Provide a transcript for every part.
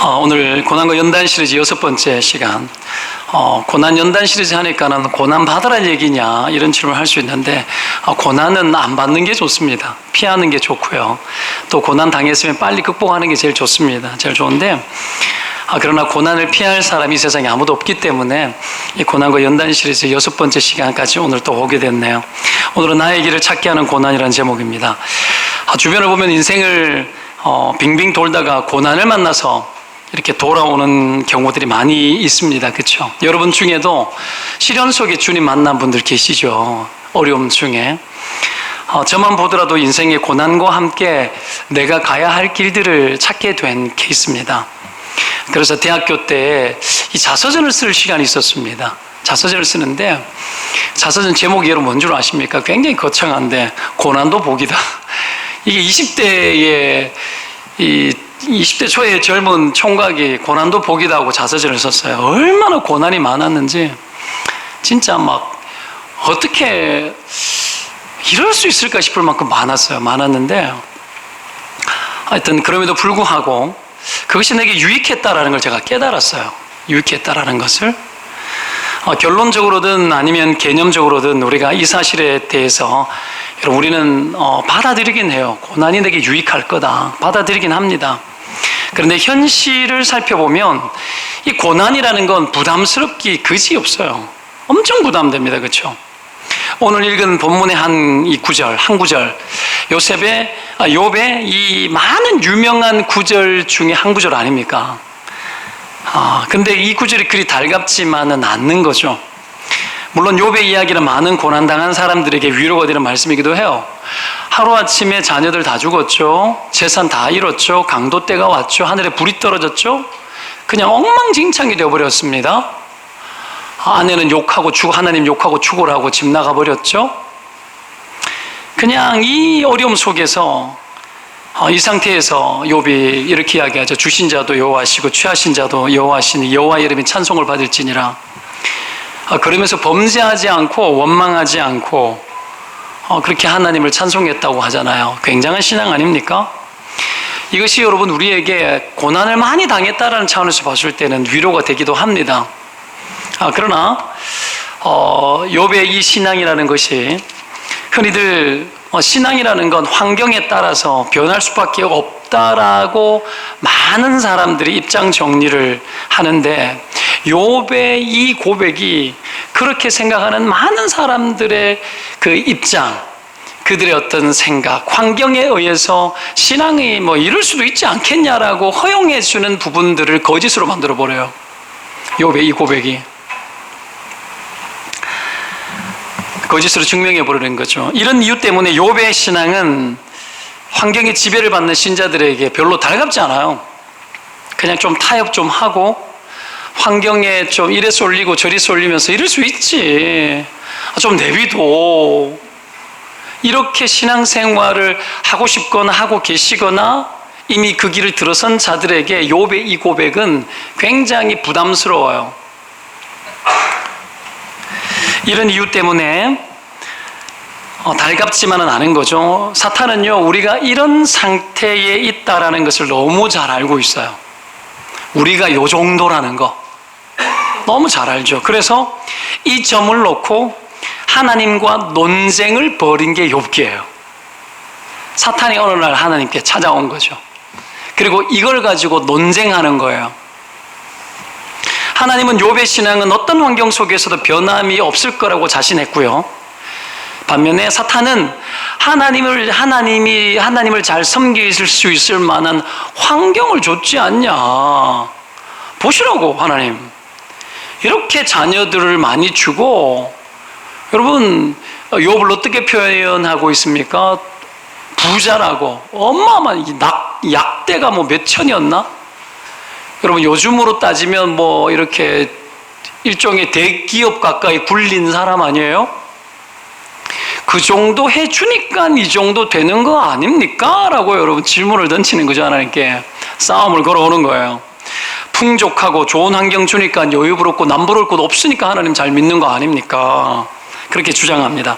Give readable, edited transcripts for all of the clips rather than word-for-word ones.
오늘 고난과 연단 시리즈 6번째 시간. 고난 연단 시리즈 하니까는 고난 받으란 얘기냐 이런 질문을 할 수 있는데, 고난은 안 받는 게 좋습니다. 피하는 게 좋고요. 또 고난 당했으면 빨리 극복하는 게 제일 좋습니다. 제일 좋은데, 그러나 고난을 피할 사람이 이 세상에 아무도 없기 때문에 이 고난과 연단 시리즈 6번째 시간까지 오늘 또 오게 됐네요. 오늘은 나의 길을 찾게 하는 고난이라는 제목입니다. 주변을 보면 인생을 빙빙 돌다가 고난을 만나서 이렇게 돌아오는 경우들이 많이 있습니다. 그렇죠? 여러분 중에도 시련 속에 주님 만난 분들 계시죠? 어려움 중에. 저만 보더라도 인생의 고난과 함께 내가 가야 할 길들을 찾게 된 케이스입니다. 그래서 대학교 때 이 자서전을 쓸 시간이 있었습니다. 자서전을 쓰는데, 자서전 제목이 여러분 뭔 줄 아십니까? 굉장히 거창한데, 고난도 복이다. 이게 20대 초의 젊은 총각이 고난도 복이다 하고 자서전을 썼어요. 얼마나 고난이 많았는지, 진짜 막 어떻게 이럴 수 있을까 싶을 만큼 많았는데, 하여튼 그럼에도 불구하고 그것이 내게 유익했다라는 걸 제가 깨달았어요. 유익했다라는 것을. 결론적으로든 아니면 개념적으로든 우리가 이 사실에 대해서 우리는 받아들이긴 해요. 고난이 내게 유익할 거다. 받아들이긴 합니다. 그런데 현실을 살펴보면 이 고난이라는 건 부담스럽기 그지없어요. 엄청 부담됩니다. 그렇죠? 오늘 읽은 본문의 한 구절, 욥의 이 많은 유명한 구절 중에 한 구절 아닙니까? 근데 이 구절이 그리 달갑지만은 않는 거죠. 물론 욥의 이야기는 많은 고난당한 사람들에게 위로가 되는 말씀이기도 해요. 하루아침에 자녀들 다 죽었죠. 재산 다 잃었죠. 강도때가 왔죠. 하늘에 불이 떨어졌죠. 그냥 엉망진창이 되어버렸습니다. 아내는 하나님 욕하고 죽으라고 집 나가버렸죠. 그냥 이 어려움 속에서 이 상태에서 욥이 이렇게 이야기하죠. 주신 자도 여호와시고 취하신 자도 여호와시니 여호와 이름이 찬송을 받을지니라. 그러면서 범죄하지 않고 원망하지 않고 그렇게 하나님을 찬송했다고 하잖아요. 굉장한 신앙 아닙니까? 이것이 여러분 우리에게 고난을 많이 당했다라는 차원에서 봤을 때는 위로가 되기도 합니다. 그러나 욥의 이 신앙이라는 것이 흔히들 신앙이라는 건 환경에 따라서 변할 수밖에 없다라고 많은 사람들이 입장 정리를 하는데, 욥의 이 고백이 그렇게 생각하는 많은 사람들의 그 입장, 그들의 어떤 생각, 환경에 의해서 신앙이 이럴 수도 있지 않겠냐라고 허용해 주는 부분들을 거짓으로 만들어 버려요. 욥의 이 고백이 거짓으로 증명해 버리는 거죠. 이런 이유 때문에 욥의 신앙은 환경의 지배를 받는 신자들에게 별로 달갑지 않아요. 그냥 좀 타협 좀 하고 환경에 좀 이래 쏠리고 저리 쏠리면서 이럴 수 있지, 좀 내비도, 이렇게 신앙생활을 하고 싶거나 하고 계시거나 이미 그 길을 들어선 자들에게 욥의 이 고백은 굉장히 부담스러워요. 이런 이유 때문에 달갑지만은 않은 거죠. 사탄은요, 우리가 이런 상태에 있다라는 것을 너무 잘 알고 있어요. 우리가 요 정도라는 거 너무 잘 알죠. 그래서 이 점을 놓고 하나님과 논쟁을 벌인 게 욥기예요. 사탄이 어느 날 하나님께 찾아온 거죠. 그리고 이걸 가지고 논쟁하는 거예요. 하나님은 욥의 신앙은 어떤 환경 속에서도 변함이 없을 거라고 자신했고요. 반면에 사탄은 하나님을 잘 섬길 수 있을 만한 환경을 줬지 않냐. 보시라고, 하나님. 이렇게 자녀들을 많이 주고, 여러분, 욥을 어떻게 표현하고 있습니까? 부자라고. 어마어마한 약대가 몇 천이었나? 여러분, 요즘으로 따지면 이렇게 일종의 대기업 가까이 굴린 사람 아니에요? 그 정도 해주니까 이 정도 되는 거 아닙니까? 라고 여러분 질문을 던지는 거죠. 하나님께 싸움을 걸어오는 거예요. 풍족하고 좋은 환경 주니까 여유 부럽고 남부러울 곳 없으니까 하나님 잘 믿는 거 아닙니까? 그렇게 주장합니다.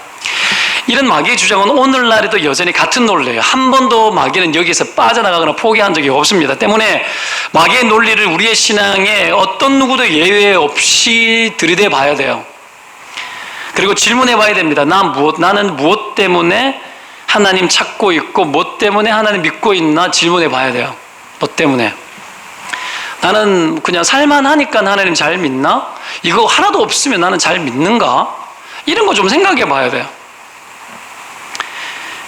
이런 마귀의 주장은 오늘날에도 여전히 같은 논리예요. 한 번도 마귀는 여기서 빠져나가거나 포기한 적이 없습니다. 때문에 마귀의 논리를 우리의 신앙에 어떤 누구도 예외 없이 들이대 봐야 돼요. 그리고 질문해 봐야 됩니다. 나는 무엇 때문에 하나님 찾고 있고, 뭐 때문에 하나님 믿고 있나 질문해 봐야 돼요. 뭐 때문에? 나는 그냥 살만하니까 하나님 잘 믿나? 이거 하나도 없으면 나는 잘 믿는가? 이런 거 좀 생각해 봐야 돼요.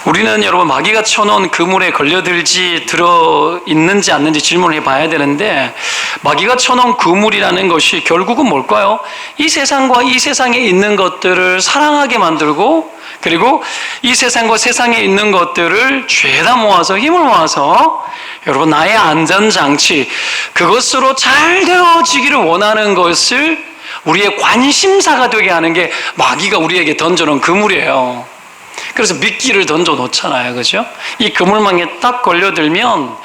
우리는 여러분 마귀가 쳐놓은 그물에 걸려들지 들어있는지 않는지 질문을 해봐야 되는데, 마귀가 쳐놓은 그물이라는 것이 결국은 뭘까요? 이 세상과 이 세상에 있는 것들을 사랑하게 만들고, 그리고 이 세상과 세상에 있는 것들을 죄다 모아서, 힘을 모아서 여러분 나의 안전장치, 그것으로 잘 되어지기를 원하는 것을 우리의 관심사가 되게 하는 게 마귀가 우리에게 던져놓은 그물이에요. 그래서 미끼를 던져 놓잖아요. 그죠? 이 그물망에 딱 걸려들면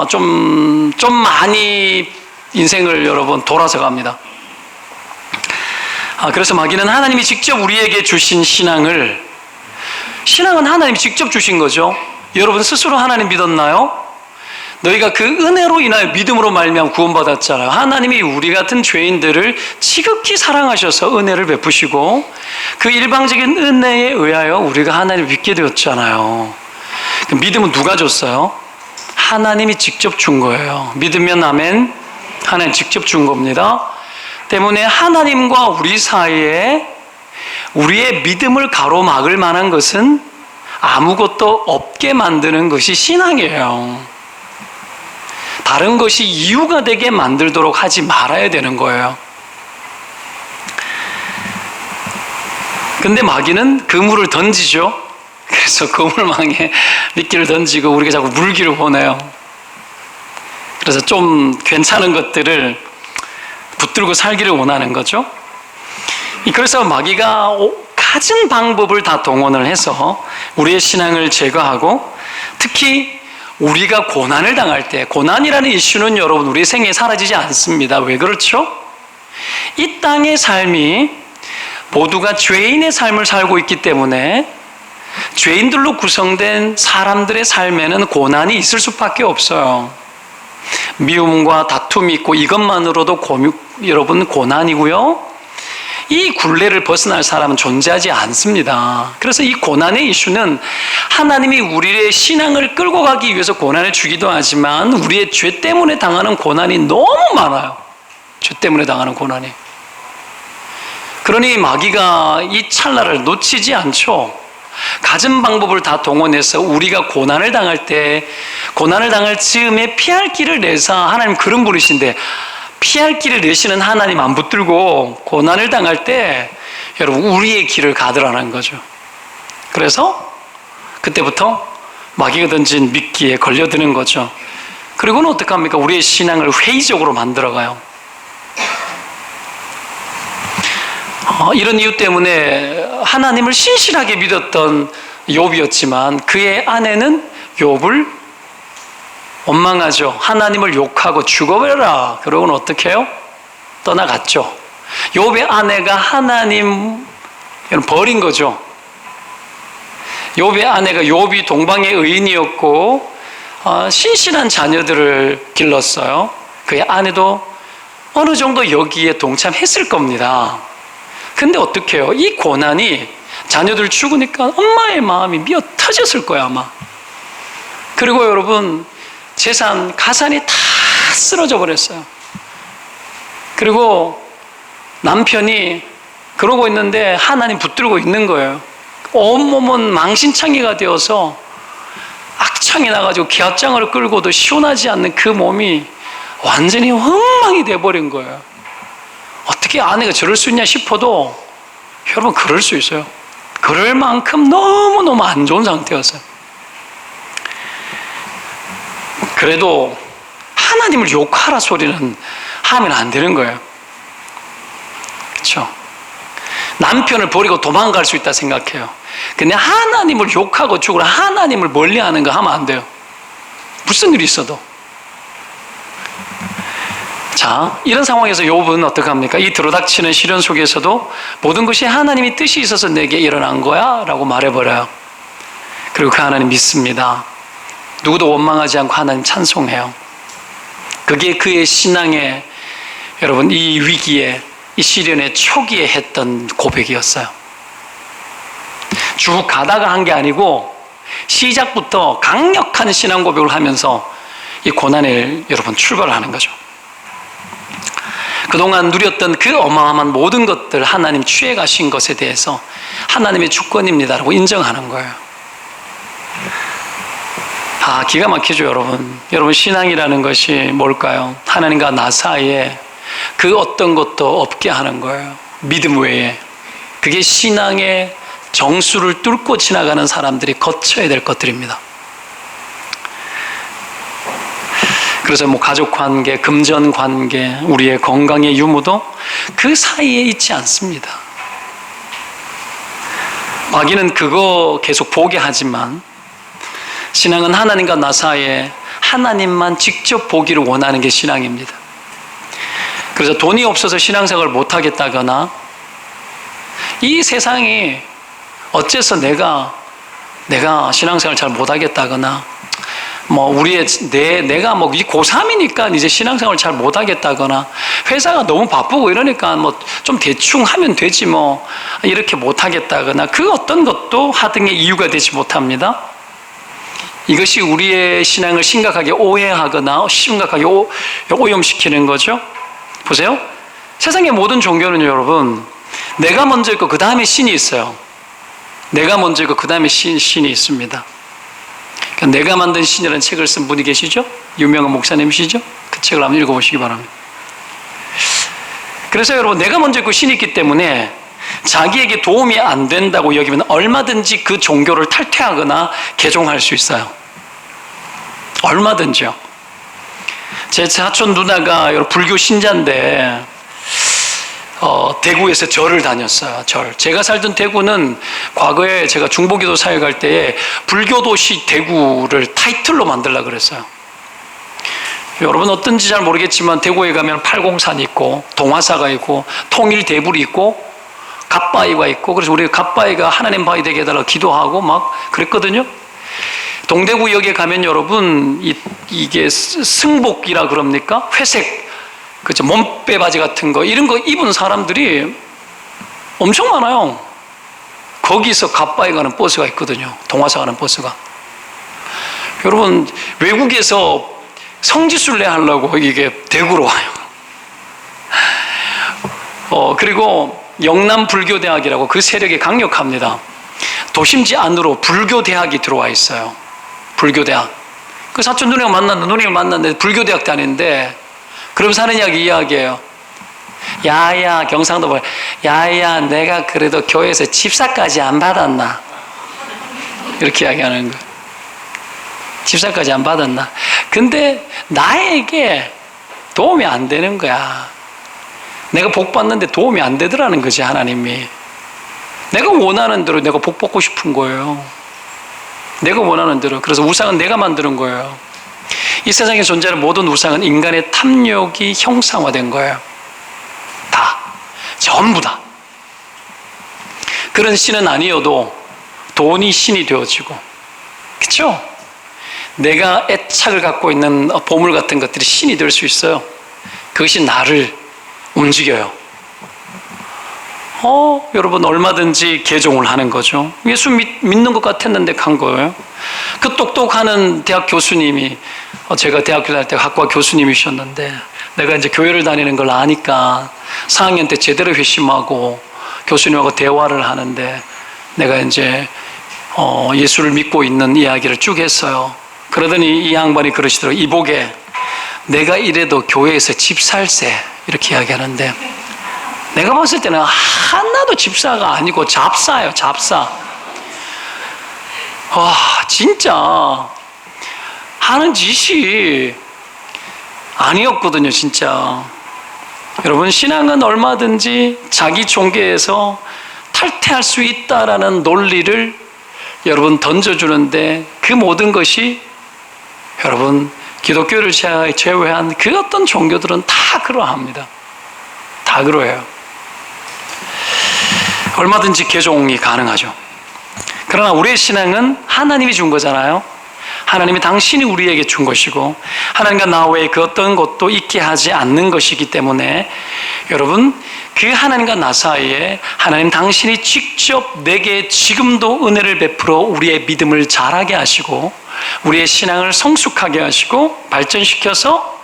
좀 많이 인생을 여러분 돌아서 갑니다. 그래서 마귀는 하나님이 직접 우리에게 주신 신앙은 하나님이 직접 주신 거죠. 여러분 스스로 하나님 믿었나요? 너희가 그 은혜로 인하여 믿음으로 말미암아 구원받았잖아요. 하나님이 우리 같은 죄인들을 지극히 사랑하셔서 은혜를 베푸시고, 그 일방적인 은혜에 의하여 우리가 하나님을 믿게 되었잖아요. 그 믿음은 누가 줬어요? 하나님이 직접 준 거예요. 믿으면 아멘. 하나님 직접 준 겁니다. 때문에 하나님과 우리 사이에 우리의 믿음을 가로막을 만한 것은 아무것도 없게 만드는 것이 신앙이에요. 다른 것이 이유가 되게 만들도록 하지 말아야 되는 거예요. 근데 마귀는 그물을 던지죠. 그래서 그물망에 미끼를 던지고 우리가 자꾸 물기를 보내요. 그래서 좀 괜찮은 것들을 붙들고 살기를 원하는 거죠. 그래서 마귀가 갖은 방법을 다 동원을 해서 우리의 신앙을 제거하고, 특히 우리가 고난을 당할 때, 고난이라는 이슈는 여러분 우리 생에 사라지지 않습니다. 왜 그렇죠? 이 땅의 삶이 모두가 죄인의 삶을 살고 있기 때문에 죄인들로 구성된 사람들의 삶에는 고난이 있을 수밖에 없어요. 미움과 다툼이 있고, 이것만으로도 여러분 고난이고요. 이 굴레를 벗어날 사람은 존재하지 않습니다. 그래서 이 고난의 이슈는 하나님이 우리의 신앙을 끌고 가기 위해서 고난을 주기도 하지만, 우리의 죄 때문에 당하는 고난이 너무 많아요. 죄 때문에 당하는 고난이. 그러니 마귀가 이 찰나를 놓치지 않죠. 가진 방법을 다 동원해서 우리가 고난을 당할 때, 고난을 당할 즈음에 피할 길을 내서, 하나님 그런 분이신데 피할 길을 내시는 하나님 안 붙들고 고난을 당할 때 여러분 우리의 길을 가더라는 거죠. 그래서 그때부터 마귀가 던진 미끼에 걸려드는 거죠. 그리고는 어떻게 합니까? 우리의 신앙을 회의적으로 만들어가요. 이런 이유 때문에 하나님을 신실하게 믿었던 욥이었지만, 그의 아내는 욥을 원망하죠. 하나님을 욕하고 죽어버려라. 그러고는 어떻게 해요? 떠나갔죠. 욥의 아내가 하나님 버린 거죠. 욥의 아내가, 욥이 동방의 의인이었고 신실한 자녀들을 길렀어요. 그의 아내도 어느 정도 여기에 동참했을 겁니다. 근데 어떻게 해요? 이 고난이, 자녀들 죽으니까 엄마의 마음이 미어 터졌을 거야 아마. 그리고 여러분 재산, 가산이 다 쓰러져 버렸어요. 그리고 남편이 그러고 있는데 하나님 붙들고 있는 거예요. 온몸은 망신창이가 되어서 악창이 나가지고 기압장을 끌고도 시원하지 않는 그 몸이 완전히 엉망이 돼버린 거예요. 어떻게 아내가 저럴 수 있냐 싶어도 여러분 그럴 수 있어요. 그럴 만큼 너무너무 안 좋은 상태였어요. 그래도 하나님을 욕하라 소리는 하면 안 되는 거예요. 그렇죠? 남편을 버리고 도망갈 수 있다 생각해요. 근데 하나님을 욕하고 죽으라, 하나님을 멀리하는 거 하면 안 돼요. 무슨 일이 있어도. 자, 이런 상황에서 욥은 어떻게 합니까? 이 들어닥치는 시련 속에서도 모든 것이 하나님의 뜻이 있어서 내게 일어난 거야 라고 말해버려요. 그리고 그 하나님 믿습니다. 누구도 원망하지 않고 하나님 찬송해요. 그게 그의 신앙의, 여러분, 이 위기에, 이 시련의 초기에 했던 고백이었어요. 쭉 가다가 한 게 아니고 시작부터 강력한 신앙 고백을 하면서 이 고난을 여러분 출발하는 거죠. 그동안 누렸던 그 어마어마한 모든 것들, 하나님 취해 가신 것에 대해서 하나님의 주권입니다라고 인정하는 거예요. 기가 막히죠, 여러분. 여러분, 신앙이라는 것이 뭘까요? 하나님과 나 사이에 그 어떤 것도 없게 하는 거예요. 믿음 외에. 그게 신앙의 정수를 뚫고 지나가는 사람들이 거쳐야 될 것들입니다. 그래서 가족 관계, 금전 관계, 우리의 건강의 유무도 그 사이에 있지 않습니다. 마귀는 그거 계속 보게 하지만 신앙은 하나님과 나 사이에 하나님만 직접 보기를 원하는 게 신앙입니다. 그래서 돈이 없어서 신앙생활을 못하겠다거나 이 세상이 어째서 내가 신앙생활 잘 못하겠다거나 내가 고3이니까 이제 신앙생활 잘 못하겠다거나 회사가 너무 바쁘고 이러니까 좀 대충 하면 되지 이렇게 못하겠다거나 그 어떤 것도 하등의 이유가 되지 못합니다. 이것이 우리의 신앙을 심각하게 오해하거나 심각하게 오염시키는 거죠. 보세요. 세상의 모든 종교는 여러분, 내가 먼저 있고 그 다음에 신이 있어요. 내가 먼저 있고 그 다음에 신이 있습니다. 그러니까 내가 만든 신이라는 책을 쓴 분이 계시죠? 유명한 목사님이시죠? 그 책을 한번 읽어보시기 바랍니다. 그래서 여러분, 내가 먼저 있고 신이 있기 때문에 자기에게 도움이 안 된다고 여기면 얼마든지 그 종교를 탈퇴하거나 개종할 수 있어요. 얼마든지요. 제 사촌 누나가 여러분 불교 신자인데 대구에서 절을 다녔어요. 제가 살던 대구는 과거에 제가 중보기도 사회 갈 때에 불교도시 대구를 타이틀로 만들려고 그랬어요. 여러분 어떤지 잘 모르겠지만 대구에 가면 팔공산이 있고 동화사가 있고 통일대불이 있고 갓바위가 있고, 그래서 우리 갓바위가 하나님 바위 되게 해달라고 기도하고 막 그랬거든요. 동대구역에 가면 여러분 이게 승복이라 그럽니까? 회색 그죠, 몸빼 바지 같은 거 이런 거 입은 사람들이 엄청 많아요. 거기서 갓바위 가는 버스가 있거든요. 동화사 가는 버스가. 여러분 외국에서 성지순례 하려고 이게 대구로 와요. 그리고 영남불교대학이라고 그 세력이 강력합니다. 도심지 안으로 불교대학이 들어와 있어요. 불교대학. 그 사촌 누님을 만났는데 불교대학 다니는데 그러면서 하는 이야기예요. 야야, 경상도 뭐야? 야야, 내가 그래도 교회에서 집사까지 안 받았나? 이렇게 이야기하는 거예요. 집사까지 안 받았나? 근데 나에게 도움이 안 되는 거야. 내가 복 받는데 도움이 안 되더라는 거지, 하나님이. 내가 원하는 대로 내가 복 받고 싶은 거예요. 내가 원하는 대로. 그래서 우상은 내가 만드는 거예요. 이 세상에 존재하는 모든 우상은 인간의 탐욕이 형상화된 거예요. 다. 전부 다. 그런 신은 아니어도 돈이 신이 되어지고, 그렇죠? 내가 애착을 갖고 있는 보물 같은 것들이 신이 될 수 있어요. 그것이 나를 움직여요. 여러분 얼마든지 개종을 하는 거죠. 예수 믿는 것 같았는데 간 거예요. 그 똑똑하는 대학 교수님이, 제가 대학교 다닐 때 학과 교수님이셨는데 내가 이제 교회를 다니는 걸 아니까 4학년 때 제대로 회심하고 교수님하고 대화를 하는데 내가 이제 예수를 믿고 있는 이야기를 쭉 했어요. 그러더니 이 양반이 그러시더라고요. 이보게, 내가 이래도 교회에서 집 살세, 이렇게 이야기하는데 내가 봤을 때는 하나도 집사가 아니고 잡사예요. 잡사. 와, 진짜 하는 짓이 아니었거든요, 진짜. 여러분, 신앙은 얼마든지 자기 종교에서 탈퇴할 수 있다라는 논리를 여러분 던져주는데 그 모든 것이 여러분 기독교를 제외한 그 어떤 종교들은 다 그러합니다. 다 그러해요. 얼마든지 개종이 가능하죠. 그러나 우리의 신앙은 하나님이 준 거잖아요. 하나님이 당신이 우리에게 준 것이고 하나님과 나 외에 그 어떤 것도 있게 하지 않는 것이기 때문에 여러분, 그 하나님과 나 사이에 하나님 당신이 직접 내게 지금도 은혜를 베풀어 우리의 믿음을 자라게 하시고 우리의 신앙을 성숙하게 하시고 발전시켜서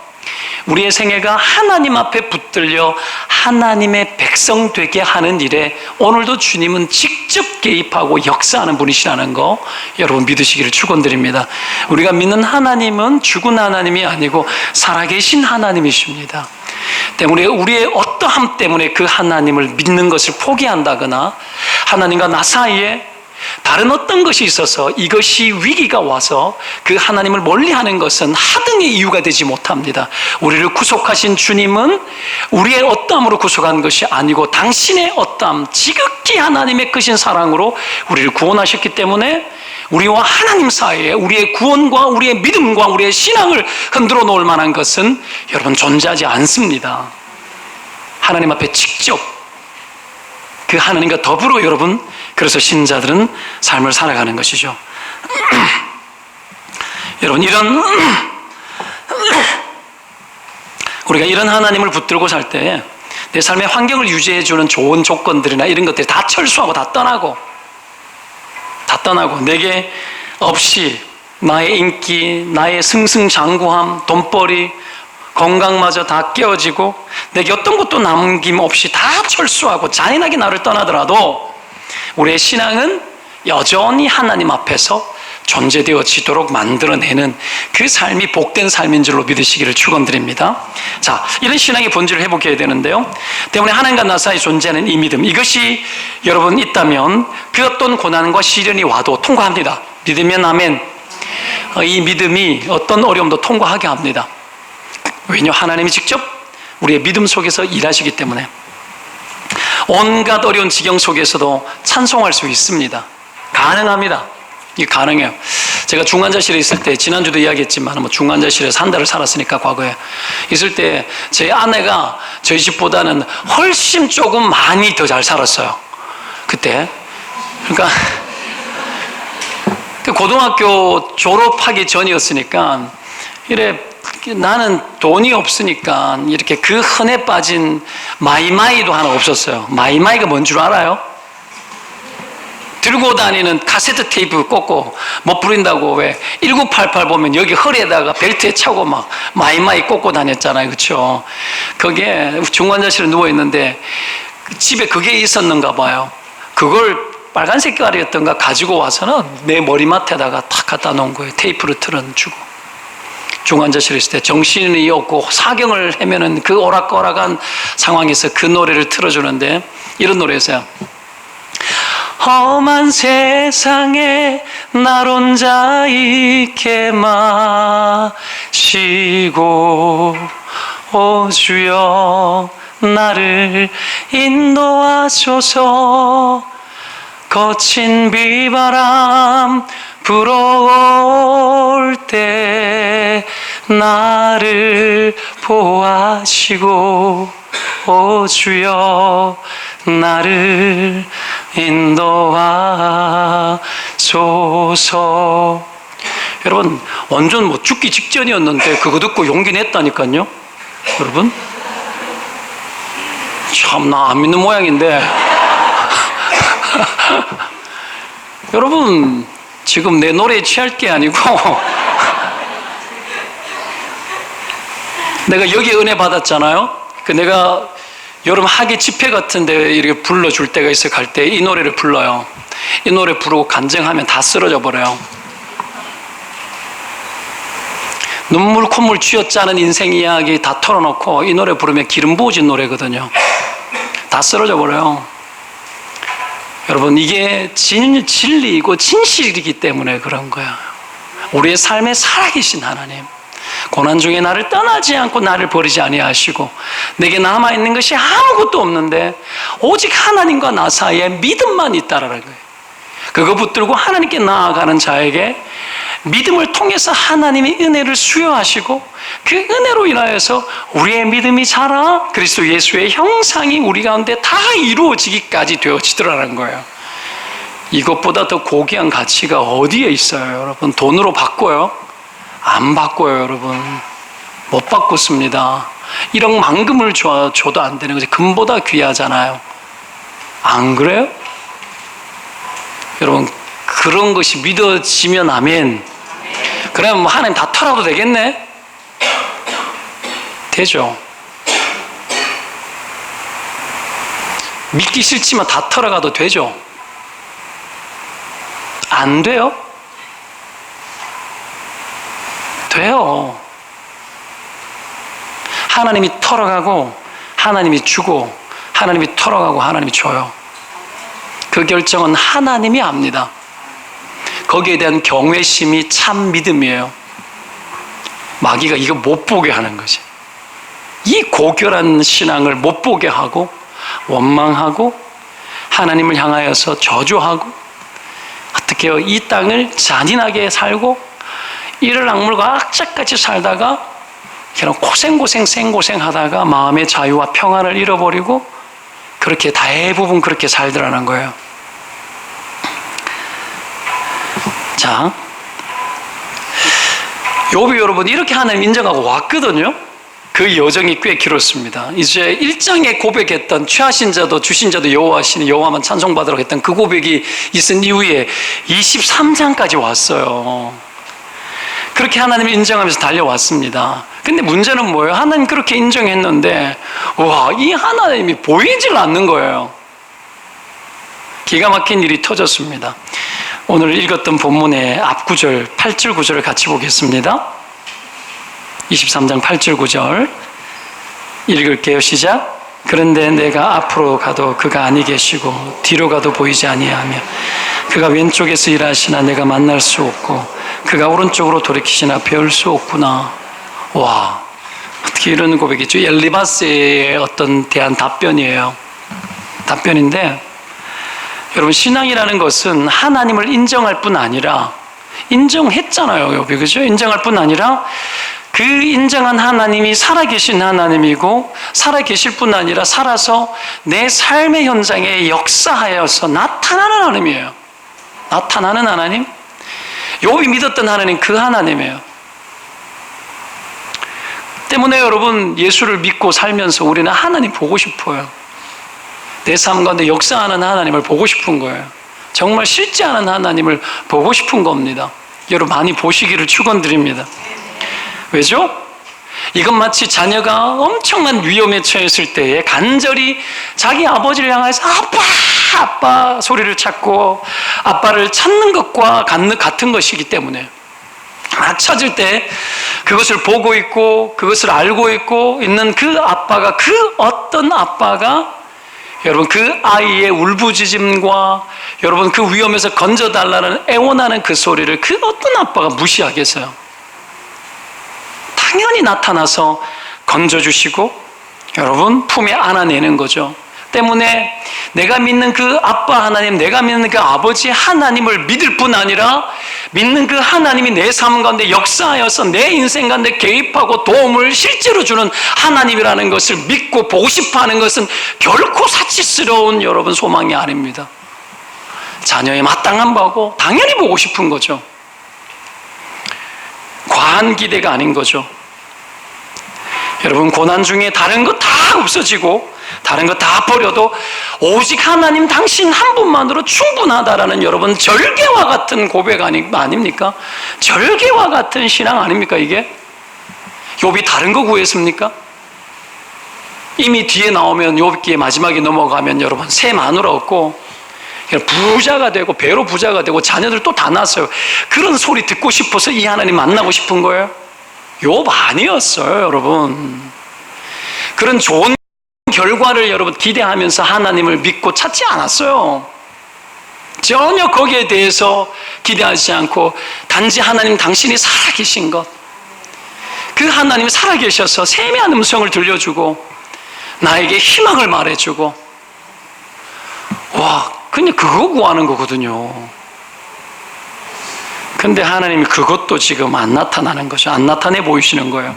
우리의 생애가 하나님 앞에 붙들려 하나님의 백성 되게 하는 일에 오늘도 주님은 직접 개입하고 역사하는 분이시라는 거 여러분 믿으시기를 축원드립니다. 우리가 믿는 하나님은 죽은 하나님이 아니고 살아계신 하나님이십니다. 때문에 우리의 어떠함 때문에 그 하나님을 믿는 것을 포기한다거나 하나님과 나 사이에 다른 어떤 것이 있어서 이것이 위기가 와서 그 하나님을 멀리하는 것은 하등의 이유가 되지 못합니다. 우리를 구속하신 주님은 우리의 어떠함으로 구속한 것이 아니고 당신의 어떠함, 지극히 하나님의 크신 사랑으로 우리를 구원하셨기 때문에 우리와 하나님 사이에 우리의 구원과 우리의 믿음과 우리의 신앙을 흔들어 놓을 만한 것은 여러분 존재하지 않습니다. 하나님 앞에 직접 그 하나님과 더불어 여러분, 그래서 신자들은 삶을 살아가는 것이죠. 여러분, 우리가 이런 하나님을 붙들고 살 때 내 삶의 환경을 유지해주는 좋은 조건들이나 이런 것들이 다 철수하고 다 떠나고 내게 없이 나의 인기, 나의 승승장구함, 돈벌이, 건강마저 다 깨어지고 내게 어떤 것도 남김없이 다 철수하고 잔인하게 나를 떠나더라도 우리의 신앙은 여전히 하나님 앞에서 존재되어지도록 만들어내는 그 삶이 복된 삶인 줄로 믿으시기를 축원드립니다. 자, 이런 신앙의 본질을 회복해야 되는데요. 때문에 하나님과 나 사이 존재하는 이 믿음, 이것이 여러분 있다면 그 어떤 고난과 시련이 와도 통과합니다. 믿으면 아멘. 이 믿음이 어떤 어려움도 통과하게 합니다. 왜냐? 하나님이 직접 우리의 믿음 속에서 일하시기 때문에 온갖 어려운 지경 속에서도 찬송할 수 있습니다. 가능합니다. 이게 가능해요. 제가 중환자실에 있을 때, 지난주도 이야기했지만 중환자실에서 한 달을 살았으니까 과거에 있을 때 제 아내가 저희 집보다는 훨씬 조금 많이 더 잘 살았어요. 그때. 그러니까 고등학교 졸업하기 전이었으니까 이래 나는 돈이 없으니까 이렇게 그 흔해 빠진 마이마이도 하나 없었어요. 마이마이가 뭔 줄 알아요? 들고 다니는 카세트 테이프 꽂고 못 부린다고 왜 1988 보면 여기 허리에다가 벨트에 차고 막 마이마이 꽂고 다녔잖아요. 그렇죠? 거기에 중환자실에 누워있는데 집에 그게 있었는가 봐요. 그걸 빨간색 깔이었던가 가지고 와서는 내 머리맡에다가 탁 갖다 놓은 거예요. 테이프를 틀어주고. 중환자실에 있을 때 정신이 없고 사경을 헤매는 그 오락가락한 상황에서 그 노래를 틀어주는데 이런 노래였어요. 험한 세상에 날 혼자 있게 마시고 오 주여 나를 인도하소서. 거친 비바람 불어올 때 나를 보호하시고 오 주여 나를 인도하소서. 여러분 완전 죽기 직전이었는데 그거 듣고 용기 냈다니까요. 여러분 참 나 안 믿는 모양인데 여러분 지금 내 노래에 취할 게 아니고 내가 여기 은혜 받았잖아요. 내가 여러분 학예 집회 같은 데 이렇게 불러줄 때가 있어요. 갈 때 이 노래를 불러요. 이 노래 부르고 간증하면 다 쓰러져 버려요. 눈물 콧물 쥐어짜는 인생 이야기 다 털어놓고 이 노래 부르면 기름 부어진 노래거든요. 다 쓰러져 버려요. 여러분 이게 진리이고 진실이기 때문에 그런 거야. 우리의 삶에 살아계신 하나님, 고난 중에 나를 떠나지 않고 나를 버리지 아니하시고 내게 남아있는 것이 아무것도 없는데 오직 하나님과 나 사이에 믿음만 있다라는 거예요. 그거 붙들고 하나님께 나아가는 자에게 믿음을 통해서 하나님의 은혜를 수여하시고 그 은혜로 인하여서 우리의 믿음이 자라 그리스도 예수의 형상이 우리 가운데 다 이루어지기까지 되어지더라는 거예요. 이것보다 더 고귀한 가치가 어디에 있어요? 여러분 돈으로 바꿔요? 안 바꿔요, 여러분. 못 바꿨습니다. 1억 만금을 줘도 안 되는 거지. 금보다 귀하잖아요. 안 그래요? 여러분, 그런 것이 믿어지면 아멘. 그러면 뭐 하나님 다 털어도 되겠네? 되죠. 믿기 싫지만 다 털어가도 되죠. 안 돼요? 돼요. 하나님이 털어가고 하나님이 주고 하나님이 털어가고 하나님이 줘요. 그 결정은 하나님이 압니다. 거기에 대한 경외심이 참 믿음이에요. 마귀가 이거 못 보게 하는 거지. 이 고결한 신앙을 못 보게 하고 원망하고 하나님을 향하여서 저주하고 어떻게 해요? 이 땅을 잔인하게 살고 이를 악물과 악착같이 살다가 그냥 고생고생 생고생하다가 마음의 자유와 평안을 잃어버리고 그렇게 대부분 그렇게 살더라는 거예요. 자, 욥이 여러분 이렇게 하나님 인정하고 왔거든요. 그 여정이 꽤 길었습니다. 이제 1장에 고백했던 취하신 자도 주신 자도 여호와시니 여호와만 찬송받으라고 했던 그 고백이 있은 이후에 23장까지 왔어요. 그렇게 하나님을 인정하면서 달려왔습니다. 근데 문제는 뭐예요? 하나님 그렇게 인정했는데 와, 이 하나님이 보이질 않는 거예요. 기가 막힌 일이 터졌습니다. 오늘 읽었던 본문의 앞구절 8절 9절을 같이 보겠습니다. 23장 8절 9절 읽을게요. 시작. 그런데 내가 앞으로 가도 그가 아니 계시고 뒤로 가도 보이지 아니하며 그가 왼쪽에서 일하시나 내가 만날 수 없고 그가 오른쪽으로 돌이키시나 배울 수 없구나. 와, 어떻게 이런 고백이죠? 엘리바스의 어떤 대한 답변이에요. 답변인데 여러분, 신앙이라는 것은 하나님을 인정할 뿐 아니라 인정했잖아요, 욥이. 그죠? 인정할 뿐 아니라 그 인정한 하나님이 살아계신 하나님이고 살아계실 뿐 아니라 살아서 내 삶의 현장에 역사하여서 나타나는 하나님이에요. 나타나는 하나님? 욥이 믿었던 하나님, 그 하나님이에요. 때문에 여러분, 예수를 믿고 살면서 우리는 하나님 보고 싶어요. 내 삶 가운데 역사하는 하나님을 보고 싶은 거예요. 정말 실제하는 하나님을 보고 싶은 겁니다. 여러분, 많이 보시기를 축원드립니다. 왜죠? 이건 마치 자녀가 엄청난 위험에 처했을 때에 간절히 자기 아버지를 향해서 아빠! 아빠 소리를 찾고 아빠를 찾는 것과 같은 것이기 때문에 막 찾을 때 그것을 보고 있고 그것을 알고 있고 있는 그 아빠가, 그 어떤 아빠가 여러분 그 아이의 울부짖음과 여러분 그 위험에서 건져달라는 애원하는 그 소리를 그 어떤 아빠가 무시하겠어요? 당연히 나타나서 건져주시고 여러분 품에 안아내는 거죠. 때문에 내가 믿는 그 아빠 하나님, 내가 믿는 그 아버지 하나님을 믿을 뿐 아니라 믿는 그 하나님이 내 삶 가운데 역사하여서 내 인생 가운데 개입하고 도움을 실제로 주는 하나님이라는 것을 믿고 보고 싶어하는 것은 결코 사치스러운 여러분 소망이 아닙니다. 자녀의 마땅한 바고 당연히 보고 싶은 거죠. 과한 기대가 아닌 거죠. 여러분, 고난 중에 다른 거 다 없어지고 다른 거 다 버려도 오직 하나님 당신 한 분만으로 충분하다라는 여러분 절개와 같은 고백 아닙니까? 절개와 같은 신앙 아닙니까 이게? 욥이 다른 거 구했습니까? 이미 뒤에 나오면 욥기의 마지막에 넘어가면 여러분 새 마누라 얻고 부자가 되고 배로 부자가 되고 자녀들 또 다 낳았어요. 그런 소리 듣고 싶어서 이 하나님 만나고 싶은 거예요? 욥 아니었어요, 여러분. 그런 좋은 결과를 여러분 기대하면서 하나님을 믿고 찾지 않았어요. 전혀 거기에 대해서 기대하지 않고 단지 하나님 당신이 살아계신 것, 그 하나님이 살아계셔서 세미한 음성을 들려주고 나에게 희망을 말해주고, 와, 그냥 그거 구하는 거거든요. 근데 하나님이 그것도 지금 안 나타나는 거죠. 안 나타내 보이시는 거예요.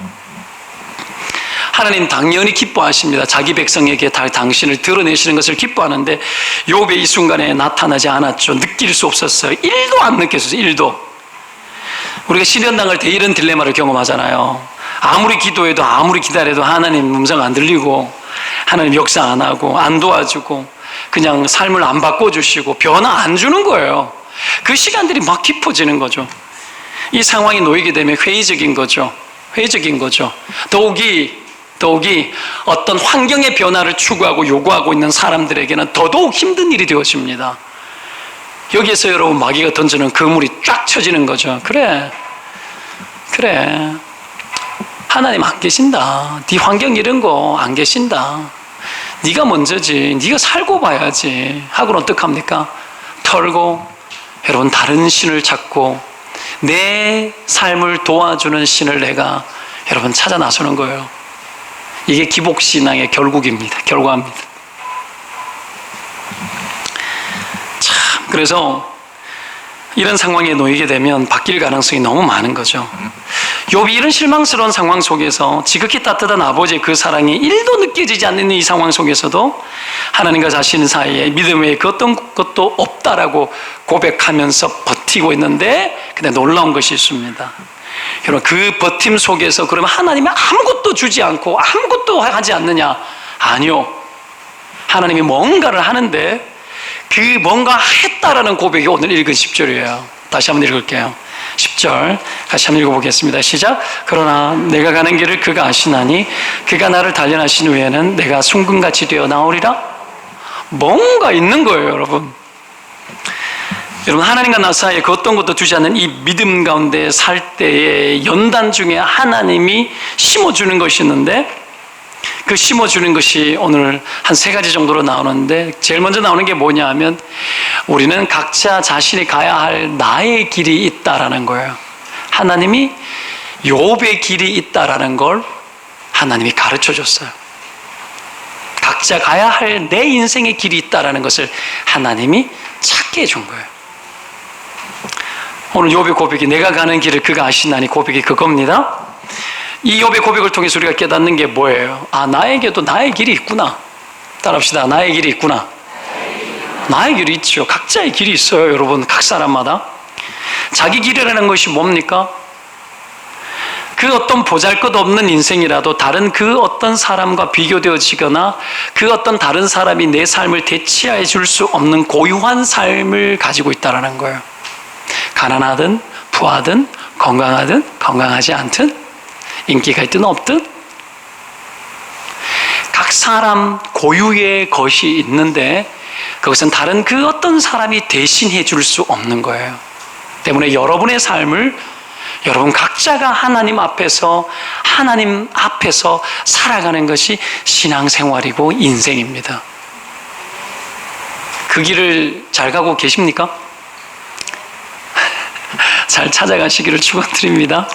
하나님 당연히 기뻐하십니다. 자기 백성에게 당신을 드러내시는 것을 기뻐하는데 욥의 이 순간에 나타나지 않았죠. 느낄 수 없었어요. 1도 안 느꼈어요. 1도. 우리가 실현당할 때 이런 딜레마를 경험하잖아요. 아무리 기도해도 아무리 기다려도 하나님 음성 안 들리고 하나님 역사 안 하고 안 도와주고 그냥 삶을 안 바꿔주시고 변화 안 주는 거예요. 그 시간들이 막 깊어지는 거죠. 이 상황이 놓이게 되면 회의적인 거죠. 회의적인 거죠. 더욱이 어떤 환경의 변화를 추구하고 요구하고 있는 사람들에게는 더더욱 힘든 일이 되어집니다. 여기에서 여러분 마귀가 던지는 그물이 쫙 쳐지는 거죠. 그래 하나님 안 계신다. 네 환경 이런 거 안 계신다. 네가 먼저지. 네가 살고 봐야지. 하고는 어떡합니까? 털고 여러분 다른 신을 찾고 내 삶을 도와주는 신을 내가 여러분 찾아 나서는 거예요. 이게 기복신앙의 결과입니다. 참, 그래서 이런 상황에 놓이게 되면 바뀔 가능성이 너무 많은 거죠. 욥이 이런 실망스러운 상황 속에서 지극히 따뜻한 아버지의 그 사랑이 1도 느껴지지 않는 이 상황 속에서도 하나님과 자신 사이에 믿음의 그 어떤 것도 없다라고 고백하면서 버티고 있는데, 근데 놀라운 것이 있습니다. 여러분, 그 버팀 속에서 그러면 하나님이 아무것도 주지 않고 아무것도 하지 않느냐? 아니요. 하나님이 뭔가를 하는데 그 뭔가 했다라는 고백이 오늘 읽은 10절이에요. 다시 한번 읽을게요. 10절 다시 한번 읽어보겠습니다. 시작. 그러나 내가 가는 길을 그가 아시나니 그가 나를 단련하신 후에는 내가 순금같이 되어 나오리라. 뭔가 있는 거예요, 여러분. 여러분, 하나님과 나 사이에 그 어떤 것도 두지 않는 이 믿음 가운데 살 때의 연단 중에 하나님이 심어주는 것이 있는데, 그 심어주는 것이 오늘 한 3가지 정도로 나오는데, 제일 먼저 나오는 게 뭐냐 하면 우리는 각자 자신이 가야 할 나의 길이 있다라는 거예요. 하나님이 욥의 길이 있다라는 걸 하나님이 가르쳐 줬어요. 각자 가야 할 내 인생의 길이 있다라는 것을 하나님이 찾게 해준 거예요. 오늘 욥의 고백이 내가 가는 길을 그가 아시나니 고백이 그겁니다. 이 욥의 고백을 통해서 우리가 깨닫는 게 뭐예요? 아, 나에게도 나의 길이 있구나. 따라합시다. 나의 길이 있구나. 나의 길이 있죠. 각자의 길이 있어요, 여러분. 각 사람마다. 자기 길이라는 것이 뭡니까? 그 어떤 보잘것없는 인생이라도 다른 그 어떤 사람과 비교되어지거나 그 어떤 다른 사람이 내 삶을 대체해 줄 수 없는 고유한 삶을 가지고 있다는 거예요. 가난하든 부하든 건강하든 건강하지 않든 인기가 있든 없든 각 사람 고유의 것이 있는데 그것은 다른 그 어떤 사람이 대신해 줄 수 없는 거예요. 때문에 여러분의 삶을 여러분 각자가 하나님 앞에서 살아가는 것이 신앙생활이고 인생입니다. 그 길을 잘 가고 계십니까? 잘 찾아가시기를 축원드립니다.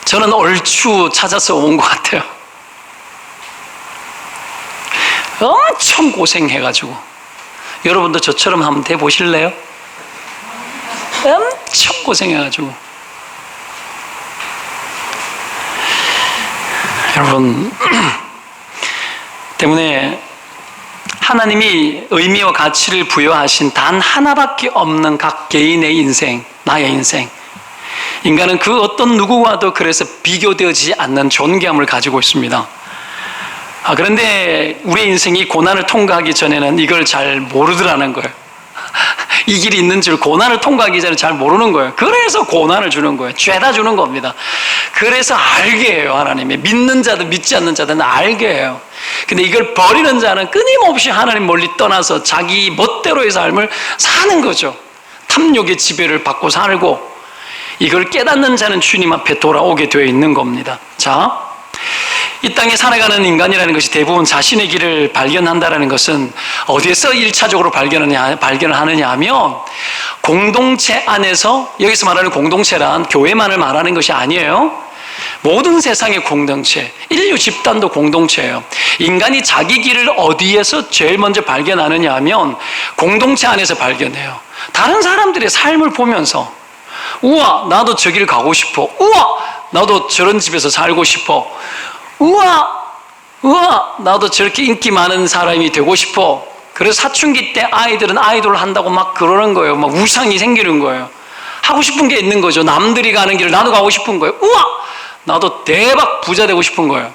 저는 얼추 찾아서 온 것 같아요. 엄청 고생해가지고. 여러분도 저처럼 한번 해보실래요? 엄청 고생해가지고. 여러분, 때문에 하나님이 의미와 가치를 부여하신 단 하나밖에 없는 각 개인의 인생, 나의 인생. 인간은 그 어떤 누구와도 그래서 비교되어지지 않는 존귀함을 가지고 있습니다. 그런데 우리의 인생이 고난을 통과하기 전에는 이걸 잘 모르더라는 거예요. 이 길이 있는 줄 고난을 통과하기 전에 잘 모르는 거예요. 그래서 고난을 주는 거예요. 죄다 주는 겁니다. 그래서 알게 해요, 하나님이. 믿는 자든 믿지 않는 자든 알게 해요. 근데 이걸 버리는 자는 끊임없이 하나님 멀리 떠나서 자기 멋대로의 삶을 사는 거죠. 탐욕의 지배를 받고 살고, 이걸 깨닫는 자는 주님 앞에 돌아오게 되어 있는 겁니다. 자, 이 땅에 살아가는 인간이라는 것이 대부분 자신의 길을 발견한다는 것은 어디에서 1차적으로 발견을 하느냐 하면 공동체 안에서, 여기서 말하는 공동체란 교회만을 말하는 것이 아니에요. 모든 세상의 공동체, 인류 집단도 공동체예요. 인간이 자기 길을 어디에서 제일 먼저 발견하느냐 하면 공동체 안에서 발견해요. 다른 사람들의 삶을 보면서 우와, 나도 저 길 가고 싶어. 우와, 나도 저런 집에서 살고 싶어. 우와, 나도 저렇게 인기 많은 사람이 되고 싶어. 그래서 사춘기 때 아이들은 아이돌을 한다고 막 그러는 거예요. 막 우상이 생기는 거예요. 하고 싶은 게 있는 거죠. 남들이 가는 길을 나도 가고 싶은 거예요. 우와! 나도 대박 부자 되고 싶은 거예요.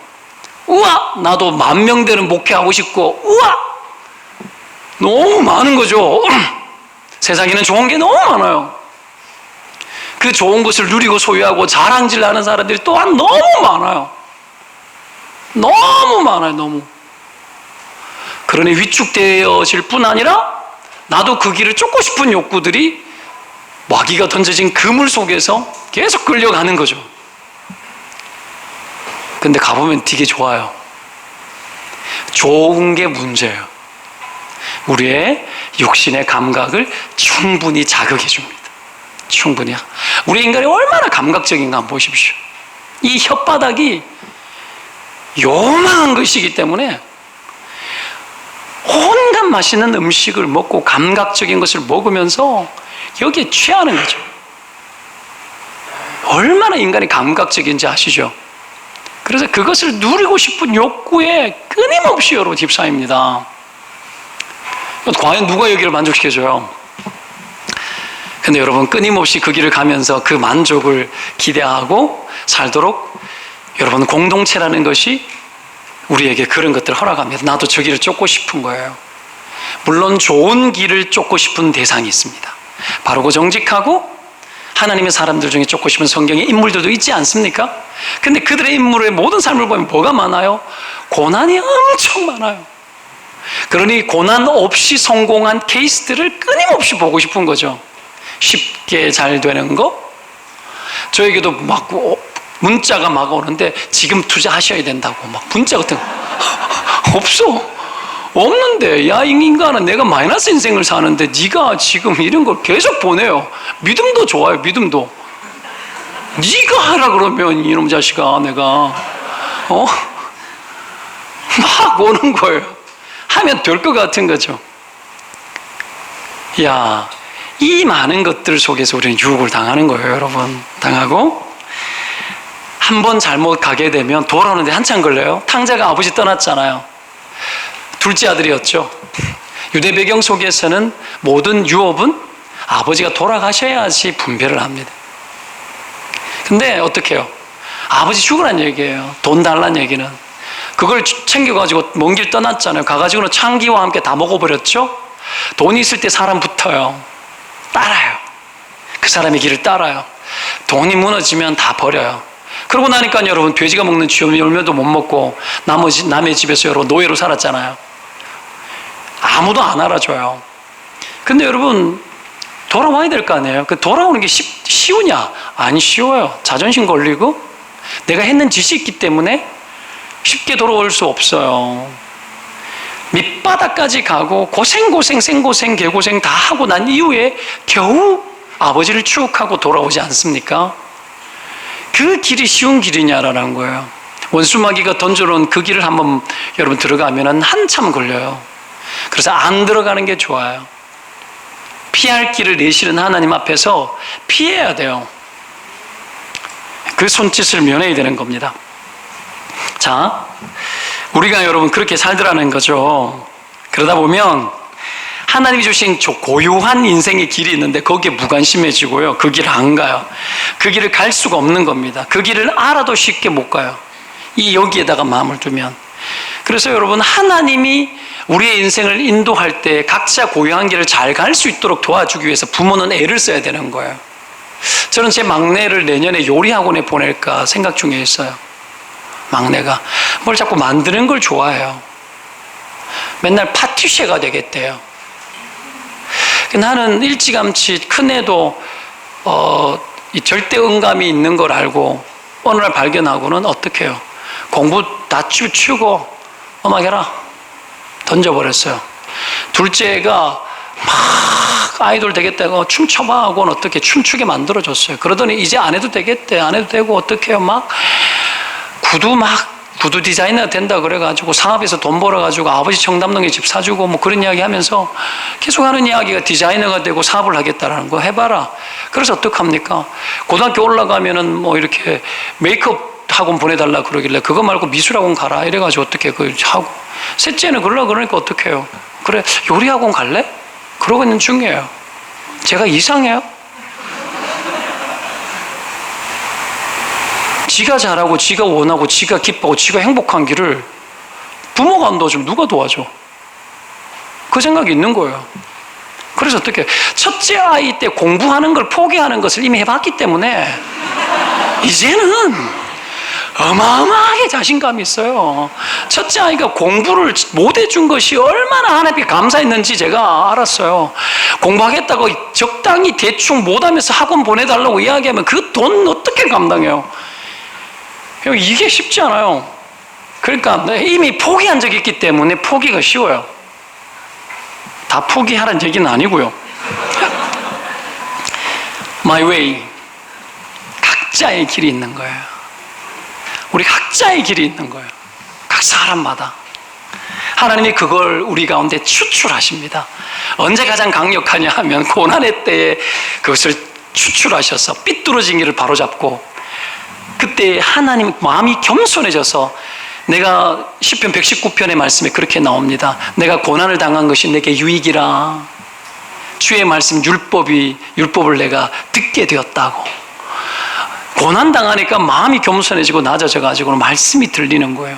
우와! 나도 10,000명 되는 목회하고 싶고, 우와! 너무 많은 거죠. 세상에는 좋은 게 너무 많아요. 그 좋은 것을 누리고 소유하고 자랑질 하는 사람들이 또한 너무 많아요. 너무 많아요, 너무. 그러니 위축되어질 뿐 아니라 나도 그 길을 쫓고 싶은 욕구들이 마귀가 던져진 그물 속에서 계속 끌려가는 거죠. 근데 가보면 되게 좋아요. 좋은 게 문제예요. 우리의 육신의 감각을 충분히 자극해 줍니다. 충분히요. 우리 인간이 얼마나 감각적인가 한번 보십시오. 이 혓바닥이 요망한 것이기 때문에 온갖 맛있는 음식을 먹고 감각적인 것을 먹으면서 여기에 취하는 거죠. 얼마나 인간이 감각적인지 아시죠? 그래서 그것을 누리고 싶은 욕구에 끊임없이 여러분 휩싸입니다. 과연 누가 여기를 만족시켜줘요? 근데 여러분 끊임없이 그 길을 가면서 그 만족을 기대하고 살도록 여러분 공동체라는 것이 우리에게 그런 것들을 허락합니다. 나도 저 길을 쫓고 싶은 거예요. 물론 좋은 길을 쫓고 싶은 대상이 있습니다. 바르고 정직하고 하나님의 사람들 중에 쫓고 싶은 성경의 인물들도 있지 않습니까? 근데 그들의 인물의 모든 삶을 보면 뭐가 많아요? 고난이 엄청 많아요. 그러니 고난 없이 성공한 케이스들을 끊임없이 보고 싶은 거죠. 쉽게 잘 되는 거? 저에게도 막 문자가 막 오는데 지금 투자하셔야 된다고 막 문자 같은 거 없어. 없는데 야, 이 인간은 내가 마이너스 인생을 사는데 네가 지금 이런 걸 계속 보내요. 믿음도 좋아요. 믿음도. 네가 하라 그러면 이놈 자식아 내가 막 오는 거예요. 하면 될 것 같은 거죠. 야, 이 많은 것들 속에서 우리는 유혹을 당하는 거예요, 여러분. 당하고 한 번 잘못 가게 되면 돌아오는데 한참 걸려요. 탕자가 아버지 떠났잖아요. 둘째 아들이었죠. 유대 배경 속에서는 모든 유업은 아버지가 돌아가셔야지 분배를 합니다. 근데 어떻게 해요? 아버지 죽으란 얘기예요. 돈 달란 얘기는. 그걸 챙겨가지고 먼 길 떠났잖아요. 가가지고는 창기와 함께 다 먹어버렸죠. 돈이 있을 때 사람 붙어요. 따라요. 그 사람의 길을 따라요. 돈이 무너지면 다 버려요. 그러고 나니까 여러분 돼지가 먹는 쥐 열매도 못 먹고 남의 집에서 여러분 노예로 살았잖아요. 아무도 안 알아줘요. 근데 여러분 돌아와야 될 거 아니에요. 그 돌아오는 게 쉬우냐? 안 쉬워요. 자존심 걸리고 내가 했는 짓이 있기 때문에 쉽게 돌아올 수 없어요. 밑바닥까지 가고 생고생 개고생 다 하고 난 이후에 겨우 아버지를 추억하고 돌아오지 않습니까? 그 길이 쉬운 길이냐라는 거예요. 원수마귀가 던져놓은 그 길을 한번 여러분 들어가면 한참 걸려요. 그래서 안 들어가는 게 좋아요. 피할 길을 내시는 하나님 앞에서 피해야 돼요. 그 손짓을 면해야 되는 겁니다. 자, 우리가 여러분 그렇게 살더라는 거죠. 그러다 보면 하나님이 주신 고유한 인생의 길이 있는데 거기에 무관심해지고요. 그 길을 안 가요. 그 길을 갈 수가 없는 겁니다. 그 길을 알아도 쉽게 못 가요. 여기에다가 마음을 두면. 그래서 여러분 하나님이 우리의 인생을 인도할 때 각자 고유한 길을 잘 갈 수 있도록 도와주기 위해서 부모는 애를 써야 되는 거예요. 저는 제 막내를 내년에 요리학원에 보낼까 생각 중에 있어요. 막내가 뭘 자꾸 만드는 걸 좋아해요. 맨날 파티쉐가 되겠대요. 나는 일찌감치 큰애도 이 절대 음감이 있는 걸 알고 어느 날 발견하고는 어떻게 해요? 공부 다 치우고 음악 해라 던져버렸어요. 둘째가 막 아이돌 되겠다고 춤춰봐 하고는 어떻게 춤추게 만들어줬어요. 그러더니 이제 안 해도 되겠대. 안 해도 되고 어떻게 해요? 구두 디자이너가 된다 그래가지고 사업에서 돈 벌어가지고 아버지 청담동에 집 사주고 뭐 그런 이야기 하면서 계속 하는 이야기가 디자이너가 되고 사업을 하겠다라는 거 해봐라. 그래서 어떡합니까? 고등학교 올라가면은 뭐 이렇게 메이크업 학원 보내달라 그러길래 그거 말고 미술학원 가라 이래가지고 어떻게 그걸 하고 셋째는 그러려고 그러니까 어떡해요? 그래 요리학원 갈래? 그러고 있는 중이에요. 제가 이상해요? 지가 잘하고 지가 원하고 지가 기뻐하고 지가 행복한 길을 부모가 안 도와주면 누가 도와줘? 그 생각이 있는 거예요. 그래서 어떻게 첫째 아이 때 공부하는 걸 포기하는 것을 이미 해봤기 때문에 이제는 어마어마하게 자신감이 있어요. 첫째 아이가 공부를 못 해준 것이 얼마나 하나님께 감사했는지 제가 알았어요. 공부하겠다고 적당히 대충 못하면서 학원 보내달라고 이야기하면 그 돈 어떻게 감당해요? 이게 쉽지 않아요. 그러니까 이미 포기한 적이 있기 때문에 포기가 쉬워요. 다 포기하라는 얘기는 아니고요. My way. 각자의 길이 있는 거예요. 우리 각자의 길이 있는 거예요. 각 사람마다. 하나님이 그걸 우리 가운데 추출하십니다. 언제 가장 강력하냐 하면 고난의 때에 그것을 추출하셔서 삐뚤어진 길을 바로잡고, 그때 하나님 마음이 겸손해져서, 내가 시편 119편의 말씀에 그렇게 나옵니다. 내가 고난을 당한 것이 내게 유익이라. 주의 말씀 율법을 내가 듣게 되었다고. 고난 당하니까 마음이 겸손해지고 낮아져 가지고 말씀이 들리는 거예요.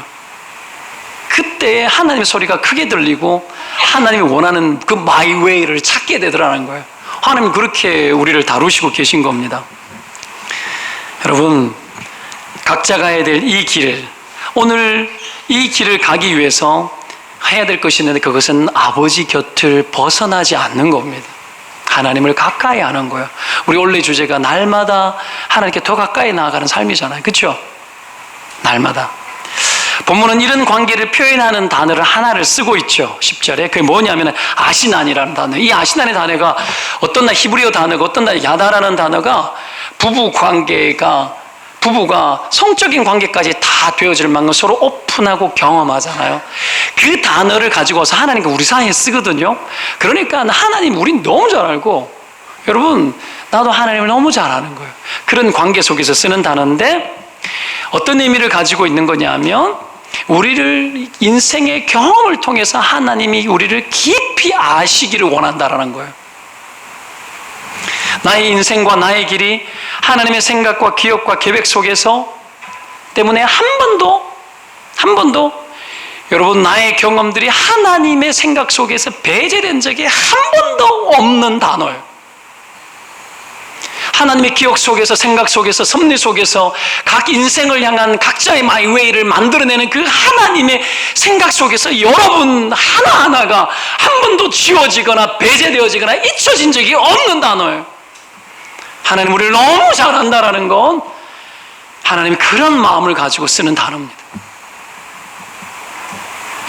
그때 하나님의 소리가 크게 들리고 하나님이 원하는 그 마이 웨이를 찾게 되더라는 거예요. 하나님 그렇게 우리를 다루시고 계신 겁니다. 여러분, 각자 가야 될 이 길, 오늘 이 길을 가기 위해서 해야 될 것이 있는데, 그것은 아버지 곁을 벗어나지 않는 겁니다. 하나님을 가까이 하는 거예요. 우리 원래 주제가 날마다 하나님께 더 가까이 나아가는 삶이잖아요. 그렇죠? 날마다. 본문은 이런 관계를 표현하는 단어를 하나를 쓰고 있죠. 10절에. 그게 뭐냐면 아시난이라는 단어. 이 아시난의 단어가 어떤 날 히브리어 단어가, 어떤 날 야다라는 단어가 부부가 성적인 관계까지 다 되어질 만큼 서로 오픈하고 경험하잖아요. 그 단어를 가지고 와서 하나님과 우리 사이에 쓰거든요. 그러니까 하나님 우린 너무 잘 알고, 여러분 나도 하나님을 너무 잘 아는 거예요. 그런 관계 속에서 쓰는 단어인데, 어떤 의미를 가지고 있는 거냐면, 우리를 인생의 경험을 통해서 하나님이 우리를 깊이 아시기를 원한다라는 거예요. 나의 인생과 나의 길이 하나님의 생각과 기억과 계획 속에서 때문에 한 번도 여러분 나의 경험들이 하나님의 생각 속에서 배제된 적이 한 번도 없는 단어예요. 하나님의 기억 속에서, 생각 속에서, 섭리 속에서 각 인생을 향한 각자의 마이웨이를 만들어내는 그 하나님의 생각 속에서 여러분 하나하나가 한 번도 지워지거나 배제되어지거나 잊혀진 적이 없는 단어예요. 하나님 우리를 너무 잘 안다라는 건 하나님이 그런 마음을 가지고 쓰는 단어입니다.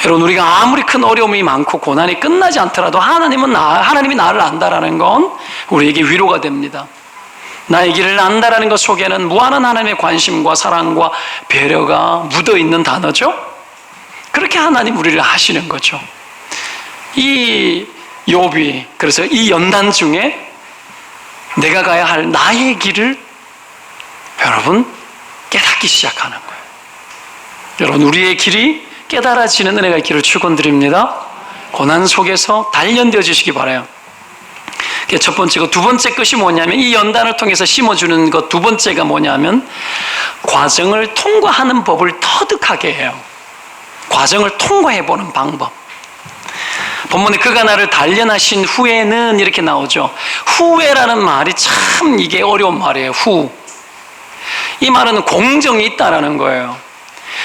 여러분, 우리가 아무리 큰 어려움이 많고 고난이 끝나지 않더라도 하나님이 나를 안다라는 건 우리에게 위로가 됩니다. 나의 길을 안다라는 것 속에는 무한한 하나님의 관심과 사랑과 배려가 묻어있는 단어죠. 그렇게 하나님 우리를 아시는 거죠. 이 욥이 그래서 이 연단 중에 내가 가야 할 나의 길을 여러분 깨닫기 시작하는 거예요. 여러분, 우리의 길이 깨달아지는 은혜가 있기를 축원드립니다. 고난 속에서 단련되어 주시기 바라요. 첫 번째고, 두 번째 것이 뭐냐면, 이 연단을 통해서 심어주는 것 두 번째가 뭐냐면, 과정을 통과하는 법을 터득하게 해요. 과정을 통과해보는 방법. 본문에 그가 나를 단련하신 후에는 이렇게 나오죠. 후회라는 말이 참 이게 어려운 말이에요. 이 말은 공정이 있다라는 거예요.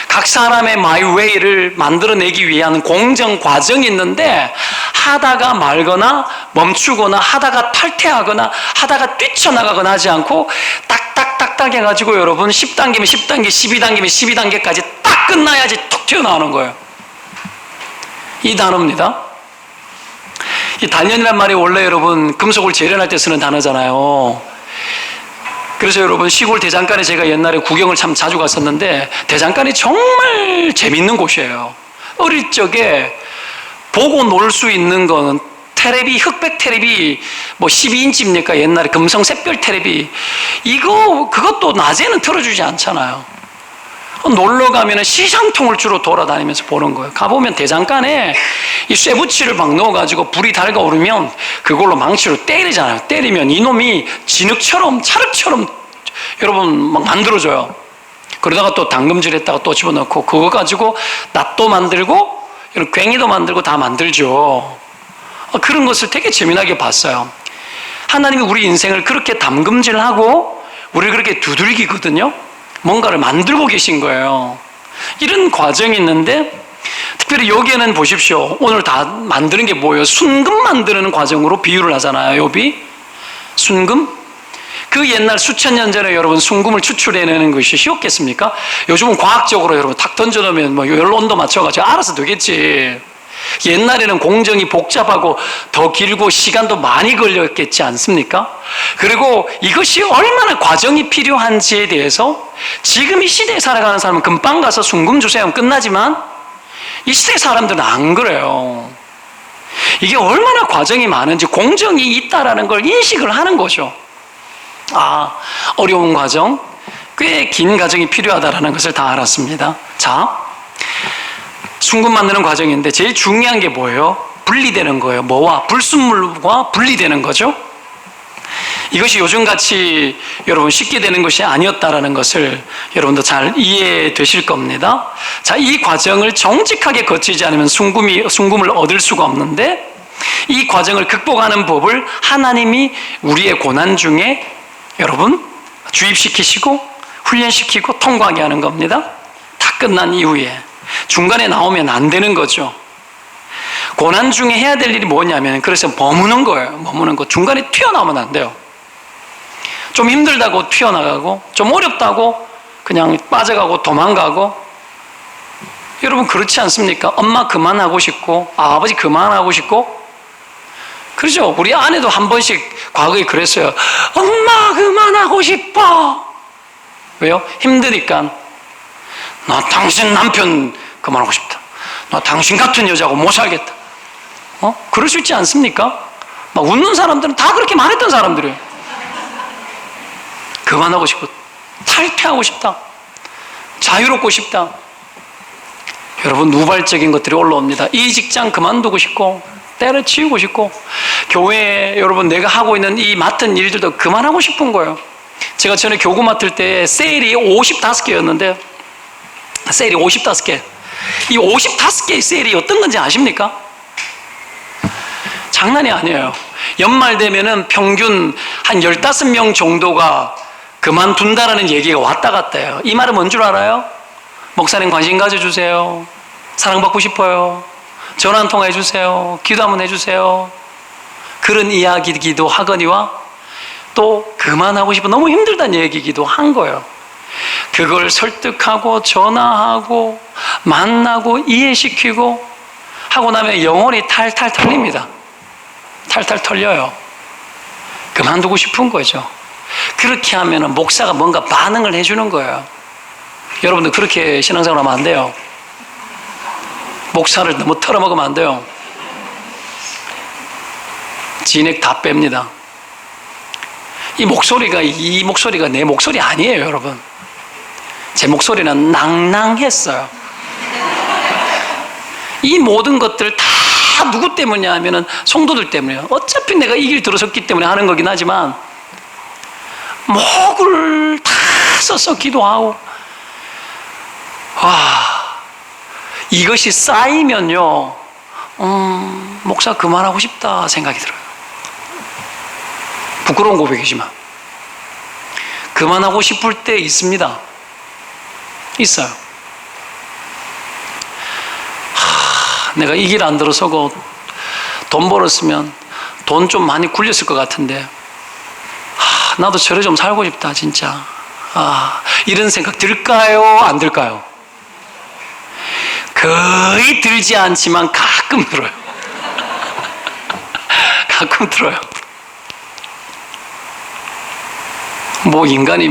각 사람의 마이웨이를 만들어내기 위한 공정 과정이 있는데, 하다가 말거나 멈추거나 하다가 탈퇴하거나 하다가 뛰쳐나가거나 하지 않고 딱딱딱딱 해가지고 여러분 10단계면 10단계, 12단계면 12단계까지 딱 끝나야지 툭 튀어나오는 거예요. 이 단어입니다. 이 단련이란 말이 원래 여러분 금속을 재련할 때 쓰는 단어잖아요. 그래서 여러분 시골 대장간에 제가 옛날에 구경을 참 자주 갔었는데, 대장간이 정말 재밌는 곳이에요. 어릴 적에 보고 놀 수 있는 거는 테레비, 흑백 테레비 뭐 12인치입니까? 옛날에 금성 샛별 테레비, 그것도 낮에는 틀어주지 않잖아요. 놀러 가면은 시장통을 주로 돌아다니면서 보는 거예요. 가보면 대장간에 이 쇠붙이를 막 넣어가지고 불이 달가오르면 그걸로 망치로 때리잖아요. 때리면 이놈이 진흙처럼 찰흙처럼 여러분 막 만들어줘요. 그러다가 또 당금질 했다가 또 집어넣고 그거 가지고 낫도 만들고 이런 괭이도 만들고 다 만들죠. 그런 것을 되게 재미나게 봤어요. 하나님이 우리 인생을 그렇게 담금질하고 우리를 그렇게 두들기거든요. 뭔가를 만들고 계신 거예요. 이런 과정이 있는데 특별히 여기에는 보십시오. 오늘 다 만드는 게 뭐예요? 순금 만드는 과정으로 비유를 하잖아요. 욥이 순금? 그 옛날 수천 년 전에 여러분 순금을 추출해내는 것이 쉬웠겠습니까? 요즘은 과학적으로 여러분 탁 던져놓으면 뭐 열 온도 맞춰가지고 알아서 되겠지. 옛날에는 공정이 복잡하고 더 길고 시간도 많이 걸렸겠지 않습니까? 그리고 이것이 얼마나 과정이 필요한지에 대해서 지금 이 시대에 살아가는 사람은 금방 가서 순금 주세요 하면 끝나지만 이 시대 사람들은 안 그래요. 이게 얼마나 과정이 많은지 공정이 있다라는 걸 인식을 하는 거죠. 어려운 과정, 꽤 긴 과정이 필요하다라는 것을 다 알았습니다. 자, 순금 만드는 과정인데 제일 중요한 게 뭐예요? 분리되는 거예요. 뭐와? 불순물과 분리되는 거죠. 이것이 요즘같이 여러분 쉽게 되는 것이 아니었다라는 것을 여러분도 잘 이해되실 겁니다. 자, 이 과정을 정직하게 거치지 않으면 순금을 얻을 수가 없는데 이 과정을 극복하는 법을 하나님이 우리의 고난 중에 여러분 주입시키시고 훈련시키고 통과하게 하는 겁니다. 다 끝난 이후에 중간에 나오면 안 되는 거죠. 고난 중에 해야 될 일이 뭐냐면 그래서 머무는 거예요. 머무는 거. 중간에 튀어나오면 안 돼요. 좀 힘들다고 튀어나가고 좀 어렵다고 그냥 빠져가고 도망가고 여러분 그렇지 않습니까? 엄마 그만하고 싶고 아버지 그만하고 싶고 그렇죠. 우리 아내도 한 번씩 과거에 그랬어요. 엄마 그만하고 싶어. 왜요? 힘드니까. 나 당신 남편 그만하고 싶다. 나 당신 같은 여자하고 못 살겠다. 그럴 수 있지 않습니까? 막 웃는 사람들은 다 그렇게 말했던 사람들이에요. 그만하고 싶고 탈퇴하고 싶다. 자유롭고 싶다. 여러분 우발적인 것들이 올라옵니다. 이 직장 그만두고 싶고 때려치우고 싶고 교회에 여러분 내가 하고 있는 이 맡은 일들도 그만하고 싶은 거예요. 제가 전에 교구 맡을 때 세일이 55개였는데 세일이 55개. 이 55개의 세일이 어떤 건지 아십니까? 장난이 아니에요. 연말 되면은 평균 한 15명 정도가 그만둔다라는 얘기가 왔다 갔다 해요. 이 말은 뭔 줄 알아요? 목사님 관심 가져주세요. 사랑받고 싶어요. 전화 한 통화 해주세요. 기도 한번 해주세요. 그런 이야기기도 하거니와 또 그만하고 싶어 너무 힘들다는 얘기기도 한 거예요. 그걸 설득하고 전화하고 만나고 이해시키고 하고 나면 영혼이 탈탈 털립니다. 탈탈 털려요. 그만두고 싶은 거죠. 그렇게 하면 목사가 뭔가 반응을 해주는 거예요. 여러분들 그렇게 신앙생활 하면 안 돼요. 목사를 너무 털어먹으면 안 돼요. 진액 다 뺍니다. 이 목소리가 내 목소리 아니에요, 여러분. 제 목소리는 낭낭했어요. 이 모든 것들 다 누구 때문이냐 하면은 성도들 때문이에요. 어차피 내가 이 길 들어섰기 때문에 하는 거긴 하지만 목을 다 써서 기도하고 이것이 쌓이면요 목사 그만하고 싶다 생각이 들어요. 부끄러운 고백이지만 그만하고 싶을 때 있습니다. 있어요. 내가 이 길 안 들어서고 돈 벌었으면 돈 좀 많이 굴렸을 것 같은데 나도 저래 좀 살고 싶다 진짜. 이런 생각 들까요? 안 들까요? 거의 들지 않지만 가끔 들어요. 가끔 들어요. 인간이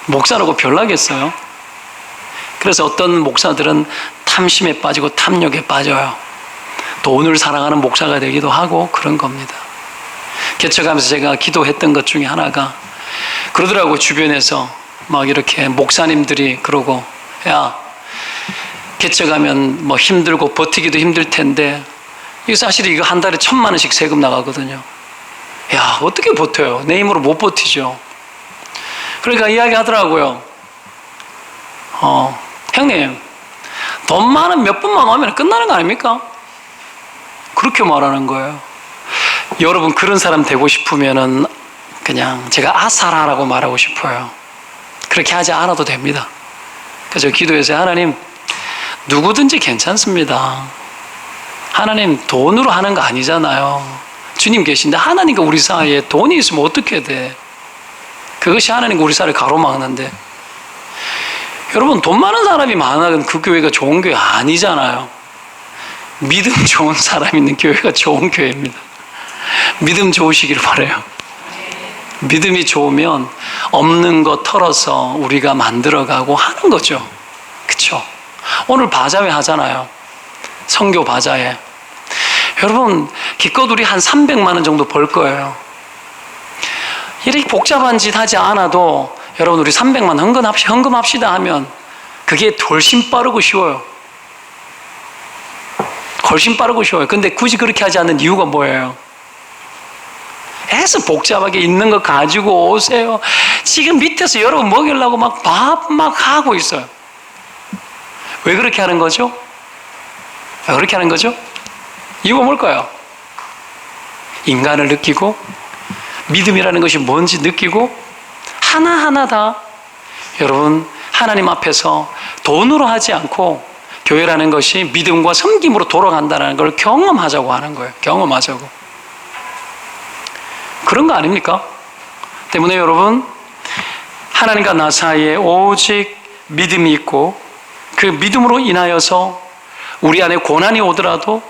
목사라고 별나겠어요? 그래서 어떤 목사들은 탐심에 빠지고 탐욕에 빠져요. 돈을 사랑하는 목사가 되기도 하고 그런 겁니다. 개척하면서 제가 기도했던 것 중에 하나가 그러더라고요. 주변에서 막 이렇게 목사님들이 그러고 야 개척하면 힘들고 버티기도 힘들 텐데 이거 사실 이거 한 달에 1,000만 원씩 세금 나가거든요. 야 어떻게 버텨요? 내 힘으로 못 버티죠. 그러니까 이야기하더라고요. 형님, 돈 많은 몇 분만 오면 끝나는 거 아닙니까? 그렇게 말하는 거예요. 여러분, 그런 사람 되고 싶으면은 그냥 제가 아사라라고 말하고 싶어요. 그렇게 하지 않아도 됩니다. 그래서 기도해서 하나님, 누구든지 괜찮습니다. 하나님, 돈으로 하는 거 아니잖아요. 주님 계신데 하나님과 우리 사이에 돈이 있으면 어떻게 돼? 그것이 하나님과 우리 사이를 가로막는데, 여러분, 돈 많은 사람이 많은 그 교회가 좋은 교회 아니잖아요. 믿음 좋은 사람 있는 교회가 좋은 교회입니다. 믿음 좋으시기를 바라요. 믿음이 좋으면 없는 거 털어서 우리가 만들어가고 하는 거죠. 그렇죠? 오늘 바자회 하잖아요. 선교 바자회. 여러분, 기껏 우리 한 300만 원 정도 벌 거예요. 이렇게 복잡한 짓 하지 않아도 여러분, 우리 300만 헌금합시다 하면 그게 훨씬 빠르고 쉬워요. 훨씬 빠르고 쉬워요. 근데 굳이 그렇게 하지 않는 이유가 뭐예요? 해서 복잡하게 있는 거 가지고 오세요. 지금 밑에서 여러분 먹이려고 막 밥 막 하고 있어요. 왜 그렇게 하는 거죠? 왜 그렇게 하는 거죠? 이유가 뭘까요? 인간을 느끼고 믿음이라는 것이 뭔지 느끼고 하나하나 다 여러분 하나님 앞에서 돈으로 하지 않고 교회라는 것이 믿음과 섬김으로 돌아간다는 걸 경험하자고 하는 거예요. 경험하자고. 그런 거 아닙니까? 때문에 여러분, 하나님과 나 사이에 오직 믿음이 있고 그 믿음으로 인하여서 우리 안에 고난이 오더라도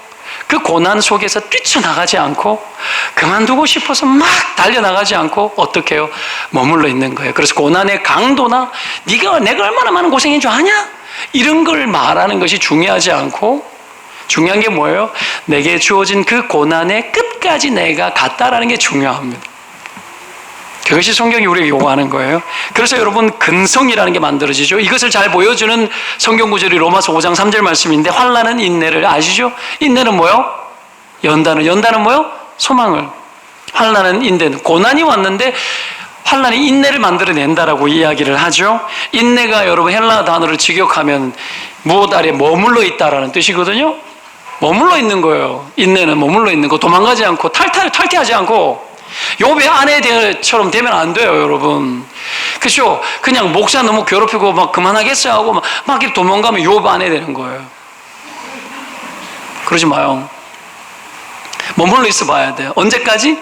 그 고난 속에서 뛰쳐나가지 않고 그만두고 싶어서 막 달려나가지 않고 어떻게 해요? 머물러 있는 거예요. 그래서 고난의 강도나 내가 얼마나 많은 고생인 줄 아냐? 이런 걸 말하는 것이 중요하지 않고 중요한 게 뭐예요? 내게 주어진 그 고난의 끝까지 내가 갔다라는 게 중요합니다. 그것이 성경이 우리에게 요구하는 거예요. 그래서 여러분, 근성이라는 게 만들어지죠. 이것을 잘 보여주는 성경 구절이 로마서 5장 3절 말씀인데, 환난은 인내를 아시죠? 인내는 뭐요? 연단은 뭐요? 소망을. 환난은 인내는 고난이 왔는데 환난이 인내를 만들어낸다라고 이야기를 하죠. 인내가 여러분 헬라 단어를 직역하면 무엇 아래 머물러 있다라는 뜻이거든요. 머물러 있는 거예요. 인내는 머물러 있는 거, 도망가지 않고 탈퇴하지 않고. 욥의 아내처럼 되면 안 돼요, 여러분. 그렇죠? 그냥 목사 너무 괴롭히고 막 그만하겠어요 하고 막 이렇게 도망가면 욥 아내 되는 거예요. 그러지 마요. 머물러 있어 봐야 돼요. 언제까지?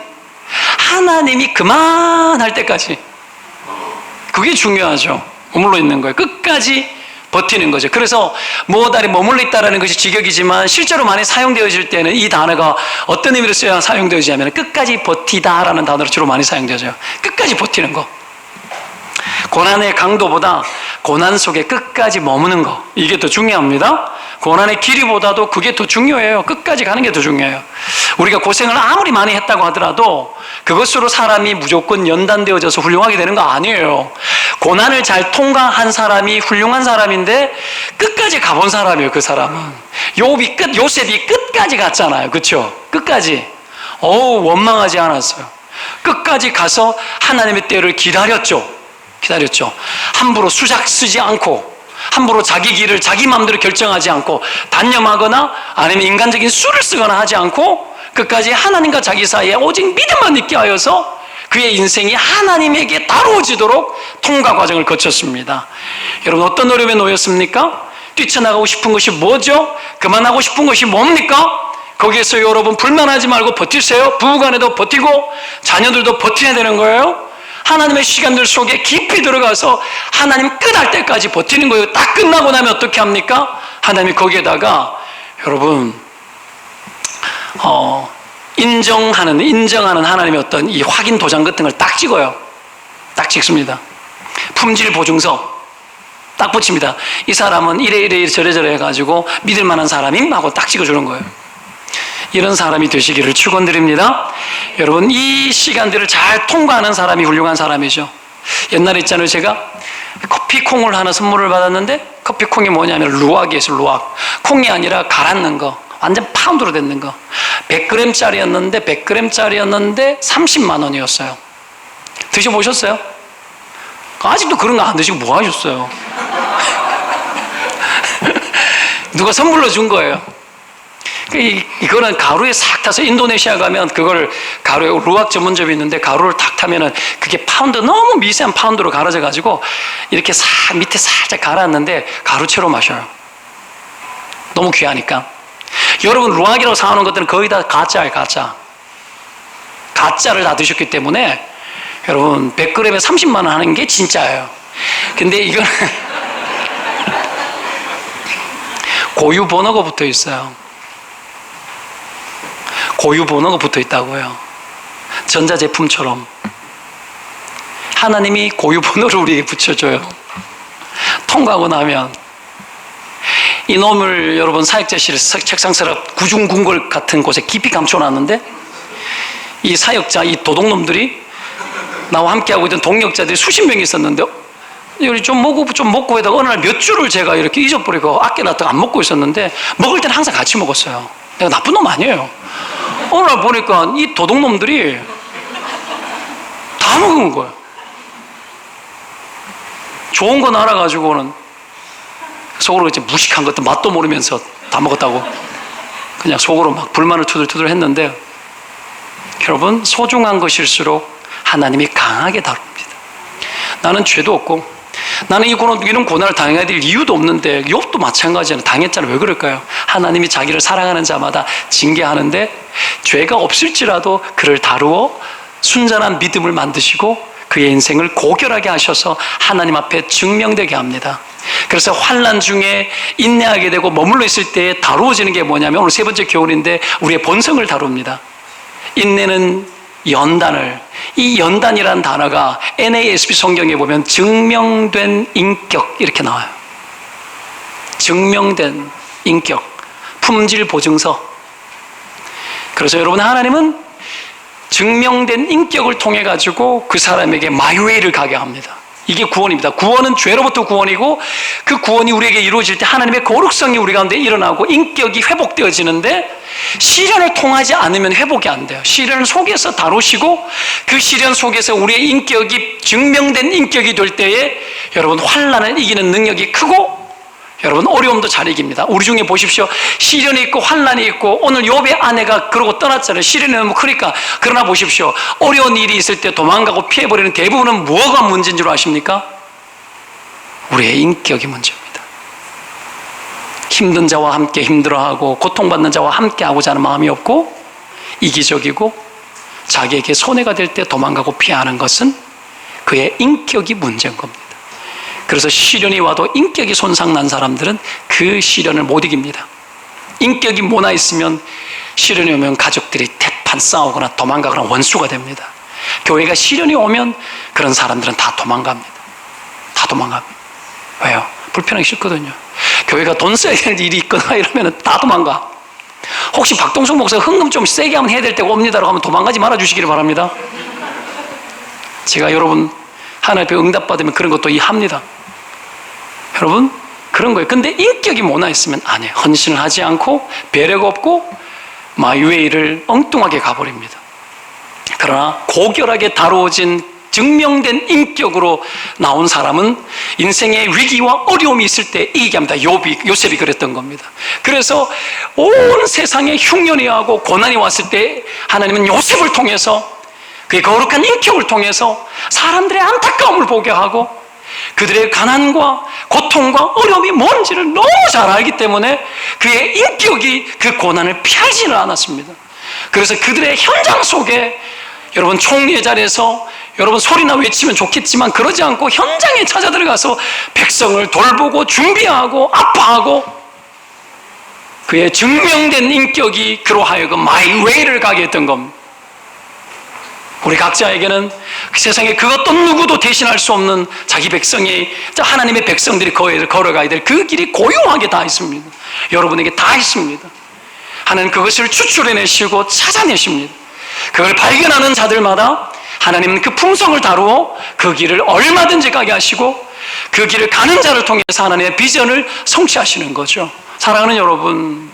하나님이 그만할 때까지. 그게 중요하죠. 머물러 있는 거예요. 끝까지 버티는 거죠. 그래서 무엇 아래 머물러 있다는 것이 직역이지만 실제로 많이 사용되어질 때는 이 단어가 어떤 의미로 써야 사용되어지냐면 끝까지 버티다라는 단어로 주로 많이 사용되어져요. 끝까지 버티는 거. 고난의 강도보다 고난 속에 끝까지 머무는 거, 이게 더 중요합니다. 고난의 길이보다도 그게 더 중요해요. 끝까지 가는 게 더 중요해요. 우리가 고생을 아무리 많이 했다고 하더라도 그것으로 사람이 무조건 연단되어져서 훌륭하게 되는 거 아니에요. 고난을 잘 통과한 사람이 훌륭한 사람인데 끝까지 가본 사람이에요. 그 사람은 요셉이 끝까지 갔잖아요. 그렇죠? 끝까지 원망하지 않았어요. 끝까지 가서 하나님의 때를 기다렸죠. 함부로 수작 쓰지 않고, 함부로 자기 길을 자기 마음대로 결정하지 않고, 단념하거나 아니면 인간적인 수를 쓰거나 하지 않고 끝까지 하나님과 자기 사이에 오직 믿음만 있게 하여서 그의 인생이 하나님에게 다루어지도록 통과 과정을 거쳤습니다. 여러분, 어떤 어려움에 놓였습니까? 뛰쳐나가고 싶은 것이 뭐죠? 그만하고 싶은 것이 뭡니까? 거기에서 여러분 불만하지 말고 버티세요. 부부간에도 버티고 자녀들도 버텨야 되는 거예요. 하나님의 시간들 속에 깊이 들어가서 하나님 끝날 때까지 버티는 거예요. 딱 끝나고 나면 어떻게 합니까? 하나님이 거기에다가 여러분 인정하는 하나님의 어떤 이 확인 도장 같은 걸 딱 찍어요. 딱 찍습니다. 품질 보증서 딱 붙입니다. 이 사람은 이래 저래 해가지고 믿을 만한 사람임 하고 딱 찍어주는 거예요. 이런 사람이 되시기를 축원드립니다. 여러분, 이 시간들을 잘 통과하는 사람이 훌륭한 사람이죠. 옛날에 있잖아요, 제가 커피콩을 하나 선물을 받았는데, 커피콩이 뭐냐면 루악이에요. 루악. 콩이 아니라 갈았는 거, 완전 파운드로 됐는 거. 100g짜리였는데 30만 원이었어요. 드셔보셨어요? 아직도 그런 거 안 드시고 뭐 하셨어요? 누가 선물로 준 거예요. 이거는 가루에 싹 타서 인도네시아 가면 그걸 가루에 루악 전문점이 있는데 가루를 탁 타면은 그게 파운드, 너무 미세한 파운드로 갈아져 가지고 이렇게 싹 밑에 살짝 갈았는데 가루채로 마셔요. 너무 귀하니까. 여러분, 루악이라고 사오는 것들은 거의 다 가짜예요. 가짜를 다 드셨기 때문에 여러분 100g에 30만 원 하는 게 진짜예요. 근데 이거는 고유 번호가 붙어 있어요. 고유 번호가 붙어 있다고요. 전자제품처럼 하나님이 고유 번호를 우리에게 붙여줘요. 통과하고 나면 이놈을 여러분 사역자실 책상 서랍 구중궁궐 같은 곳에 깊이 감춰놨는데 이 사역자, 이 도둑놈들이 나와 함께하고 있던 동역자들이 수십 명이 있었는데 이걸 좀 먹고 하다가 어느 날 몇 줄을 제가 이렇게 잊어버리고 아껴놨다가 안 먹고 있었는데 먹을 때는 항상 같이 먹었어요. 내가 나쁜 놈 아니에요. 어느 날 보니까 이 도둑놈들이 다 먹은 거예요. 좋은 건 알아가지고는 속으로 이제 무식한 것도 맛도 모르면서 다 먹었다고 그냥 속으로 막 불만을 투덜투덜 했는데, 여러분, 소중한 것일수록 하나님이 강하게 다룹니다. 나는 죄도 없고 나는 이런 고난을 당해야 될 이유도 없는데 욥도 마찬가지잖아요. 당했잖아요. 왜 그럴까요? 하나님이 자기를 사랑하는 자마다 징계하는데 죄가 없을지라도 그를 다루어 순전한 믿음을 만드시고 그의 인생을 고결하게 하셔서 하나님 앞에 증명되게 합니다. 그래서 환난 중에 인내하게 되고 머물러 있을 때 다루어지는 게 뭐냐면 오늘 세 번째 교훈인데 우리의 본성을 다룹니다. 인내는 연단을, 이 연단이라는 단어가 NASB 성경에 보면 증명된 인격 이렇게 나와요. 증명된 인격, 품질 보증서. 그래서 여러분, 하나님은 증명된 인격을 통해 가지고 그 사람에게 마이웨이를 가게 합니다. 이게 구원입니다. 구원은 죄로부터 구원이고 그 구원이 우리에게 이루어질 때 하나님의 거룩성이 우리 가운데 일어나고 인격이 회복되어지는데 시련을 통하지 않으면 회복이 안 돼요. 시련을 속에서 다루시고 그 시련 속에서 우리의 인격이 증명된 인격이 될 때에 여러분 환난을 이기는 능력이 크고 여러분 어려움도 잘 이깁니다. 우리 중에 보십시오. 시련이 있고 환난이 있고 오늘 욥의 아내가 그러고 떠났잖아요. 시련이 너무 크니까. 그러나 보십시오. 어려운 일이 있을 때 도망가고 피해버리는 대부분은 뭐가 문제인 줄 아십니까? 우리의 인격이 문제입니다. 힘든 자와 함께 힘들어하고 고통받는 자와 함께하고자 하는 마음이 없고 이기적이고 자기에게 손해가 될 때 도망가고 피하는 것은 그의 인격이 문제인 겁니다. 그래서 시련이 와도 인격이 손상난 사람들은 그 시련을 못 이깁니다. 인격이 모나 있으면 시련이 오면 가족들이 대판 싸우거나 도망가거나 원수가 됩니다. 교회가 시련이 오면 그런 사람들은 다 도망갑니다. 다 도망갑니다. 왜요? 불편하기 싫거든요. 교회가 돈 써야 될 일이 있거나 이러면 다 도망가. 혹시 박동숙 목사가 헌금 좀 세게 하면 해야 될 때가 옵니다라고 하면 도망가지 말아 주시기를 바랍니다. 제가 여러분 하나님 앞에 응답받으면 그런 것도 이해합니다. 여러분 그런 거예요. 근데 인격이 모나 있으면 안 해요. 헌신을 하지 않고 배려가 없고 마이웨이를 엉뚱하게 가버립니다. 그러나 고결하게 다루어진 증명된 인격으로 나온 사람은 인생의 위기와 어려움이 있을 때 이기게 합니다. 요셉이 그랬던 겁니다. 그래서 온 세상에 흉년이 하고 고난이 왔을 때 하나님은 요셉을 통해서 그의 거룩한 인격을 통해서 사람들의 안타까움을 보게 하고 그들의 가난과 고통과 어려움이 뭔지를 너무 잘 알기 때문에 그의 인격이 그 고난을 피하지는 않았습니다. 그래서 그들의 현장 속에 여러분 총리의 자리에서 여러분 소리나 외치면 좋겠지만 그러지 않고 현장에 찾아 들어가서 백성을 돌보고 준비하고 아파하고 그의 증명된 인격이 그로 하여금 마이웨이를 가게 했던 겁니다. 우리 각자에게는 그 세상에 그것도 누구도 대신할 수 없는 자기 백성이 하나님의 백성들이 걸어가야 될 그 길이 고요하게 다 있습니다. 여러분에게 다 있습니다. 하나님 그것을 추출해내시고 찾아내십니다. 그걸 발견하는 자들마다 하나님은 그 품성을 다루어 그 길을 얼마든지 가게 하시고 그 길을 가는 자를 통해서 하나님의 비전을 성취하시는 거죠. 사랑하는 여러분,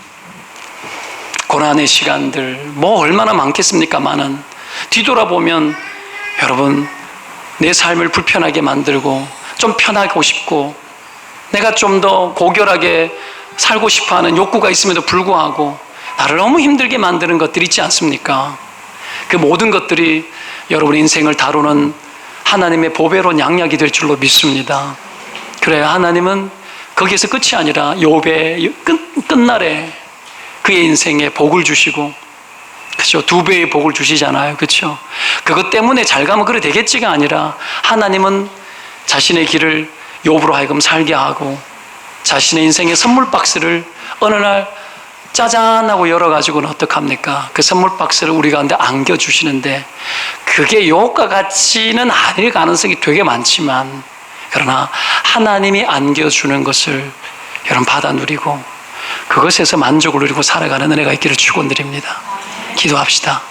고난의 시간들 뭐 얼마나 많겠습니까만은 뒤돌아보면 여러분 내 삶을 불편하게 만들고 좀 편하고 싶고 내가 좀 더 고결하게 살고 싶어하는 욕구가 있음에도 불구하고 나를 너무 힘들게 만드는 것들이 있지 않습니까? 그 모든 것들이 여러분의 인생을 다루는 하나님의 보배로운 양약이 될 줄로 믿습니다. 그래야 하나님은 거기에서 끝이 아니라 욥의 끝날에 그의 인생에 복을 주시고, 그렇죠? 2배의 복을 주시잖아요. 그렇죠? 그것 때문에 잘 가면 그래 되겠지가 아니라 하나님은 자신의 길을 욥으로 하여금 살게 하고 자신의 인생의 선물 박스를 어느 날 짜잔 하고 열어가지고는 어떡합니까? 그 선물 박스를 우리 가운데 안겨주시는데 그게 욥과 같지는 않을 가능성이 되게 많지만, 그러나 하나님이 안겨주는 것을 여러분 받아 누리고 그것에서 만족을 누리고 살아가는 은혜가 있기를 축원드립니다. 기도합시다.